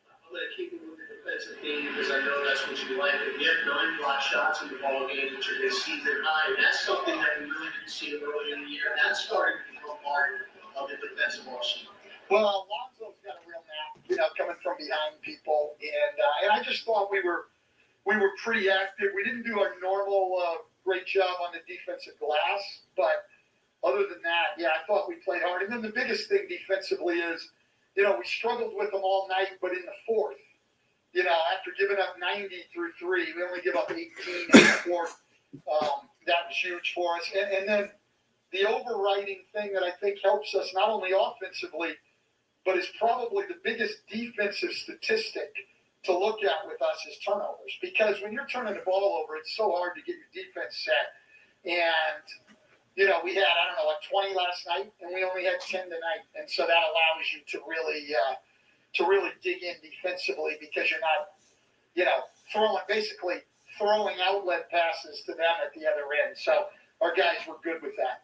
I'm going to keep it with the defensive team because I know that's what you like. And you have 9 block shots in the ball game that you're going to see season high. And that's something that we really didn't see early in the year. And that's starting to become part of the defensive arsenal. Well, Lonzo's got a real knack, coming from behind people. And I just thought we were pretty active. We didn't do our normal great job on the defensive glass, but other than that, I thought we played hard. And then the biggest thing defensively is, we struggled with them all night, but in the fourth, after giving up 90 through 3, we only give up 18 in the fourth. That was huge for us. And then the overriding thing that I think helps us not only offensively, but is probably the biggest defensive statistic to look at with us is turnovers. Because when you're turning the ball over, it's so hard to get your defense set. And, we had, 20 last night, and we only had 10 tonight. And so that allows you to really dig in defensively because you're not, throwing outlet passes to them at the other end. So our guys were good with that.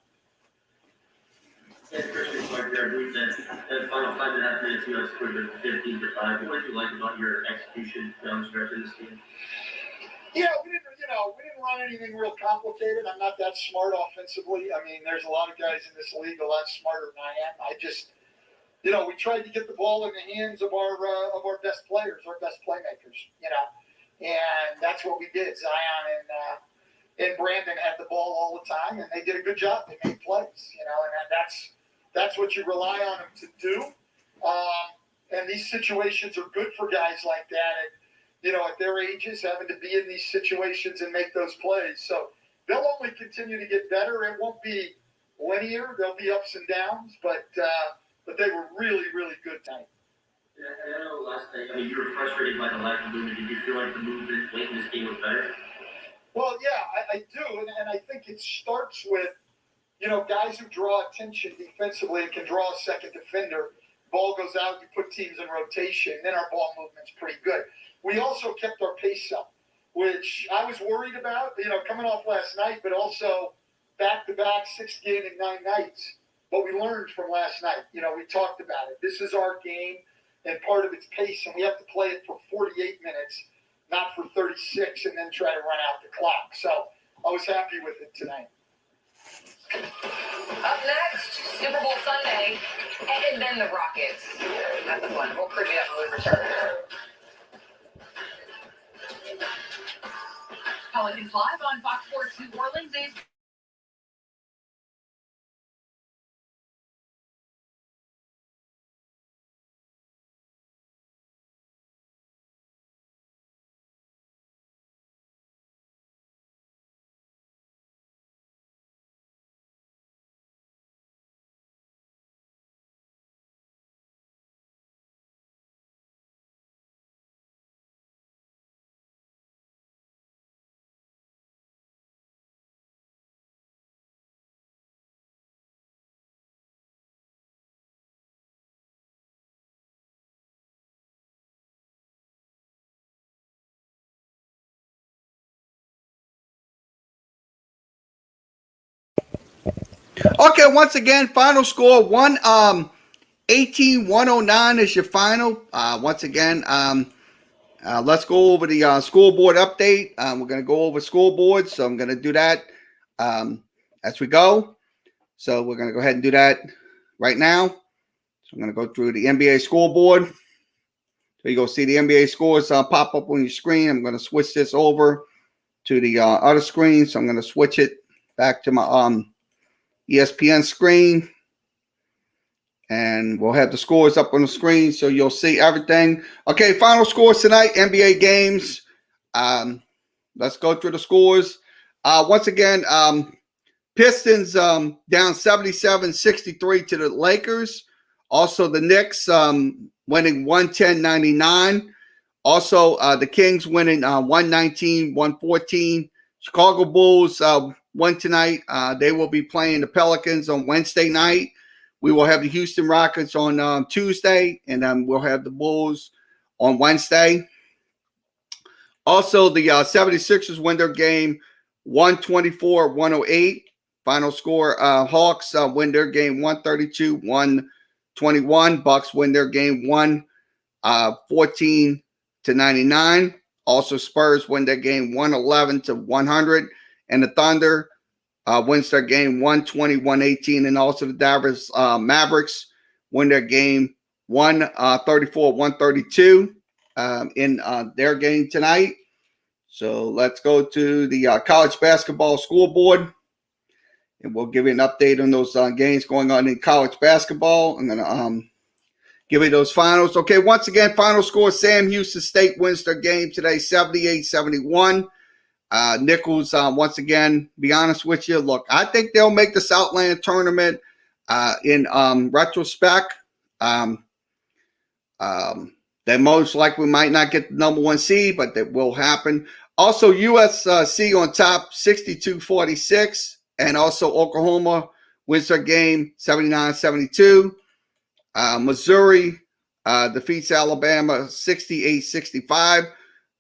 And Christian Clark there, we said the final 5.5 minutes, you guys scored 15-5. What did you like about your execution down stretch in this game? Yeah, we didn't run anything real complicated. I'm not that smart offensively. I mean, there's a lot of guys in this league a lot smarter than I am. I just, we tried to get the ball in the hands of our best players, our best playmakers, and that's what we did. Zion and Brandon had the ball all the time, and they did a good job. They made plays, and that's what you rely on them to do. And these situations are good for guys like that. At their ages, having to be in these situations and make those plays. So they'll only continue to get better. It won't be linear. There'll be ups and downs, but they were really, really good tonight. Yeah, I know last night, you were frustrated by the lack of movement. Did you feel like the movement late in this game was better? Well, yeah, I do. And I think it starts with, guys who draw attention defensively and can draw a second defender. Ball goes out, you put teams in rotation, then our ball movement's pretty good. We also kept our pace up, which I was worried about, coming off last night, but also back-to-back 6 games in 9 nights. But we learned from last night. We talked about it. This is our game, and part of its pace, and we have to play it for 48 minutes, not for 36, and then try to run out the clock. So I was happy with it tonight. Up next, Super Bowl Sunday, and then the Rockets. That's the one. We'll preview that when we return. Pelicans Live on Fox Sports New Orleans is Okay, once again, final score 18-109 is your final. Once again, let's go over the scoreboard update. We're going to go over scoreboards, so I'm going to do that as we go. So we're going to go ahead and do that right now. So I'm going to go through the NBA scoreboard. So you go see the NBA scores pop up on your screen. I'm going to switch this over to the other screen. So I'm going to switch it back to my ESPN screen. And we'll have the scores up on the screen so you'll see everything. Okay, final scores tonight, NBA games. Let's go through the scores. Once again, Pistons down 77-63 to the Lakers. Also, the Knicks winning 110-99. Also, the Kings winning 119-114. Chicago Bulls won tonight. They will be playing the Pelicans on Wednesday night. We will have the Houston Rockets on Tuesday, and then we'll have the Bulls on Wednesday. Also, the 76ers win their game 124-108. Final score, Hawks win their game 132-121. Bucks win their game 114-99. Also, Spurs win their game 111-100. And the Thunder wins their game 120-118. And also the Dallas Mavericks win their game 134-132 in their game tonight. So let's go to the college basketball scoreboard. And we'll give you an update on those games going on in college basketball. I'm going to give you those finals. Okay, once again, final score, Sam Houston State wins their game today, 78-71. Nichols, once again, be honest with you, look, I think they'll make the Southland tournament in retrospect. They most likely might not get the number 1 seed, but that will happen. Also, USC on top, 62-46. And also Oklahoma wins their game 79-72. Missouri defeats Alabama 68-65.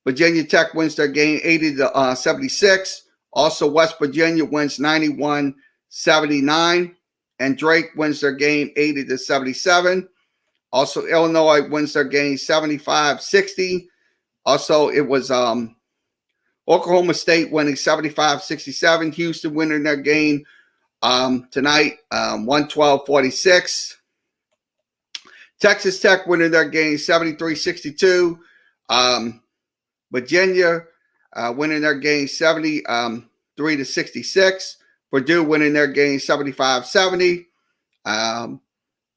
Virginia Tech wins their game 80-76. Also, West Virginia wins 91-79. And Drake wins their game 80-77. Also, Illinois wins their game 75-60. Also, it was Oklahoma State winning 75-67. Houston winning their game tonight 112-46. Texas Tech winning their game 73-62. Virginia winning their game 73-66. Purdue winning their game 75-70.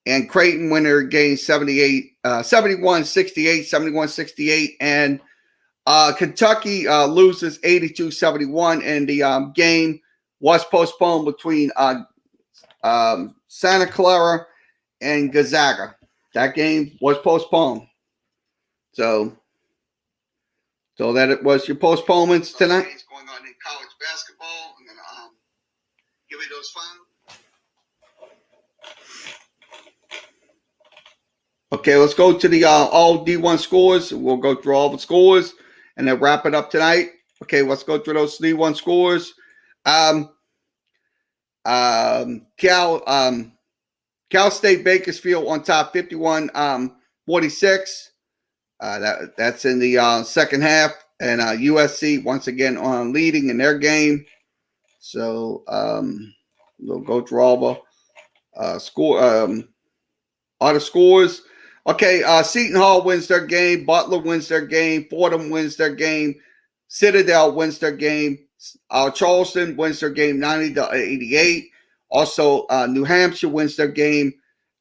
And Creighton winning their game 71-68, 71-68. And Kentucky loses 82-71. And the game was postponed between Santa Clara and Gonzaga. That game was postponed. So that it was your postponements tonight. It's going on in college basketball. I'm going to give you those finals. Okay, let's go to the all D1 scores. We'll go through all the scores and then wrap it up tonight. Okay, let's go through those D1 scores. Cal State Bakersfield on top 51-46. That's in the second half. And USC once again on leading in their game. So we'll go through all the other scores. Okay, Seton Hall wins their game. Butler wins their game. Fordham wins their game. Citadel wins their game. Charleston wins their game 90-88. Also, New Hampshire wins their game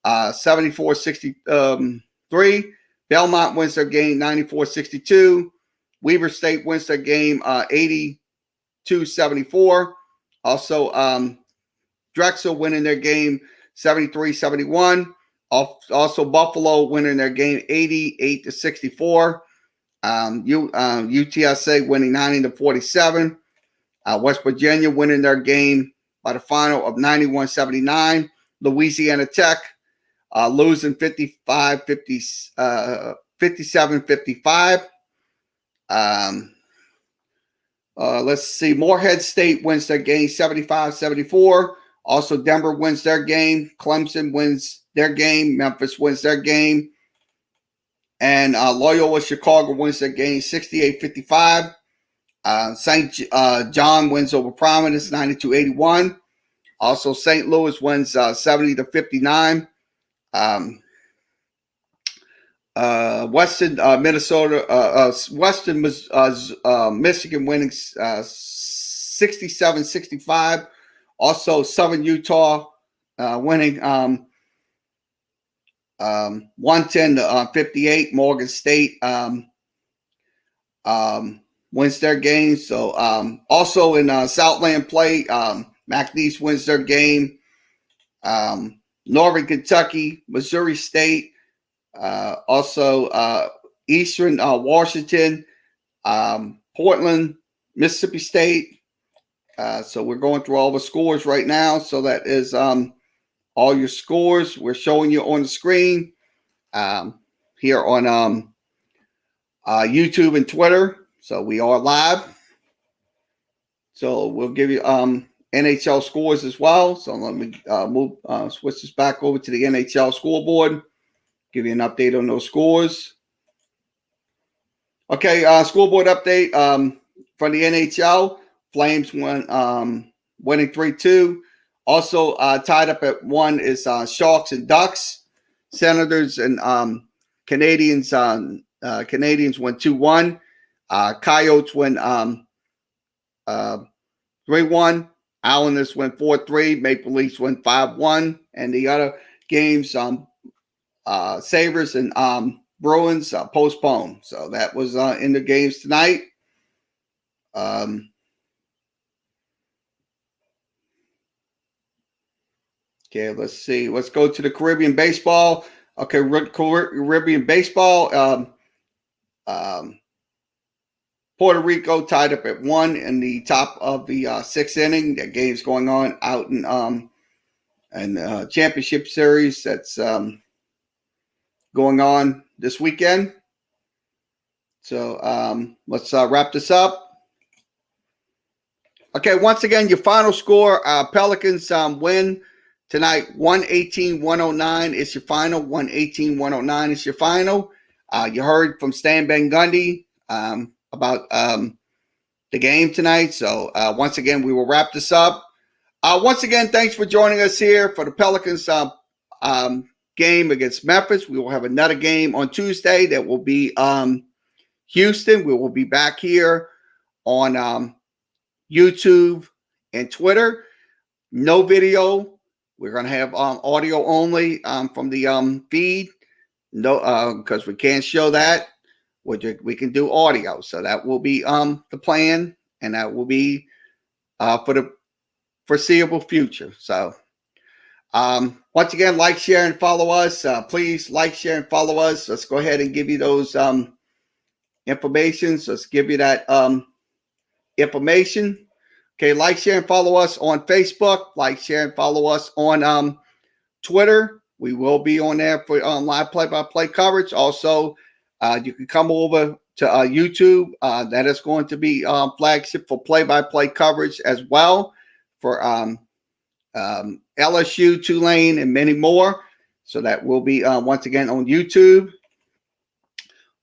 74-63. Belmont wins their game 94-62. Weber State wins their game 82-74. Also, Drexel winning their game 73-71. Also, Buffalo winning their game 88-64. UTSA winning 90-47. West Virginia winning their game by the final of 91-79. Louisiana Tech losing 57-55. Let's see. Morehead State wins their game 75-74. Also, Denver wins their game. Clemson wins their game. Memphis wins their game. And Loyola Chicago wins their game 68-55. St. John wins over Providence 92-81. Also, St. Louis wins 70-59. Western Michigan winning 67-65. Also, Southern Utah winning 110 to 58. Morgan State wins their game. So also in Southland play, McNeese wins their game. Northern Kentucky, Missouri State, also Eastern Washington, Portland, Mississippi State. So we're going through all the scores right now. So that is all your scores. We're showing you on the screen here on YouTube and Twitter. So we are live. So we'll give you NHL scores as well. So let me switch this back over to the NHL scoreboard. Give you an update on those scores. Okay, scoreboard update from the NHL. Flames winning 3-2. Also tied up at 1 is Sharks and Ducks. Senators and Canadians. Canadians win 2-1. Coyotes win 3-1. Islanders win 4-3. Maple Leafs win 5-1. And the other games, Sabres and Bruins postponed. So that was in the games tonight. Okay, let's see. Let's go to the Caribbean baseball. Okay, Caribbean baseball. Puerto Rico tied up at 1 in the top of the 6th inning. That game's going on out in championship series that's going on this weekend. So let's wrap this up. Okay, once again, your final score, Pelicans win tonight, 118-109 is your final. 118-109 is your final. You heard from Stan Van Gundy about the game tonight. So once again, we will wrap this up. Once again, thanks for joining us here for the Pelicans game against Memphis. We will have another game on Tuesday that will be Houston. We will be back here on YouTube and Twitter. No video. We're going to have audio only from the feed. No, because we can't show that. We can do audio. So that will be the plan, and that will be for the foreseeable future. So once again, like, share, and follow us. Please like, share, and follow us. Let's go ahead and give you those information. So let's give you that information. Okay, like, share, and follow us on Facebook. Like, share, and follow us on Twitter. We will be on there for live play-by-play coverage. Also, you can come over to YouTube. That is going to be flagship for play-by-play coverage as well for LSU, Tulane, and many more. So that will be once again on YouTube.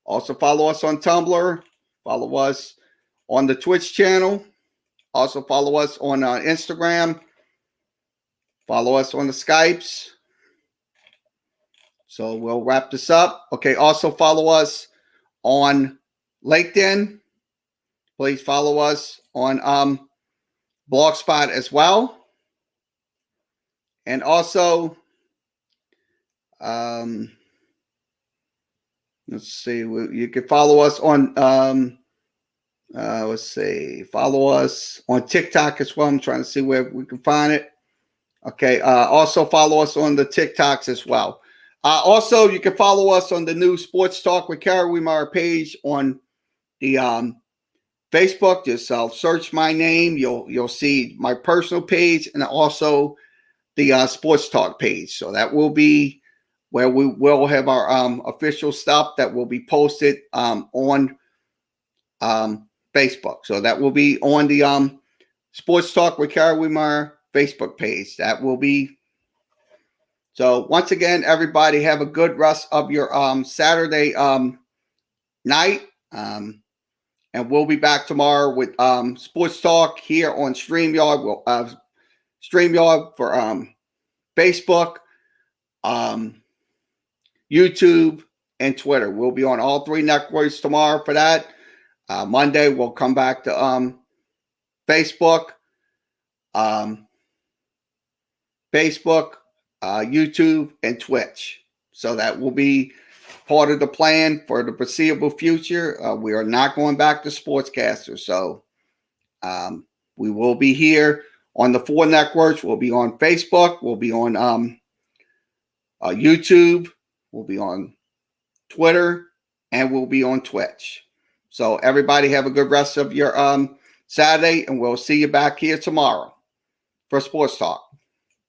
Also follow us on Tumblr. Follow us on the Twitch channel. Also follow us on Instagram. Follow us on the Skypes. So we'll wrap this up. Okay, also follow us on LinkedIn. Please follow us on Blogspot as well. And also, let's see, you can follow us on, follow us on TikTok as well. I'm trying to see where we can find it. Okay, also follow us on the TikToks as well. Also, you can follow us on the new Sports Talk with Kara Wimar page on the Facebook. Just search my name. You'll see my personal page and also the Sports Talk page. So that will be where we will have our official stuff that will be posted on Facebook. So that will be on the Sports Talk with Kara Wimar Facebook page. That will be. So once again, everybody have a good rest of your Saturday night. And we'll be back tomorrow with Sports Talk here on StreamYard. We'll StreamYard for Facebook, YouTube, and Twitter. We'll be on all 3 networks tomorrow for that. Monday, we'll come back to Facebook, YouTube, and Twitch. So that will be part of the plan for the foreseeable future. We are not going back to sportscasters. So we will be here on the 4 networks. We'll be on Facebook. We'll be on YouTube. We'll be on Twitter. And we'll be on Twitch. So everybody have a good rest of your Saturday. And we'll see you back here tomorrow for Sports Talk.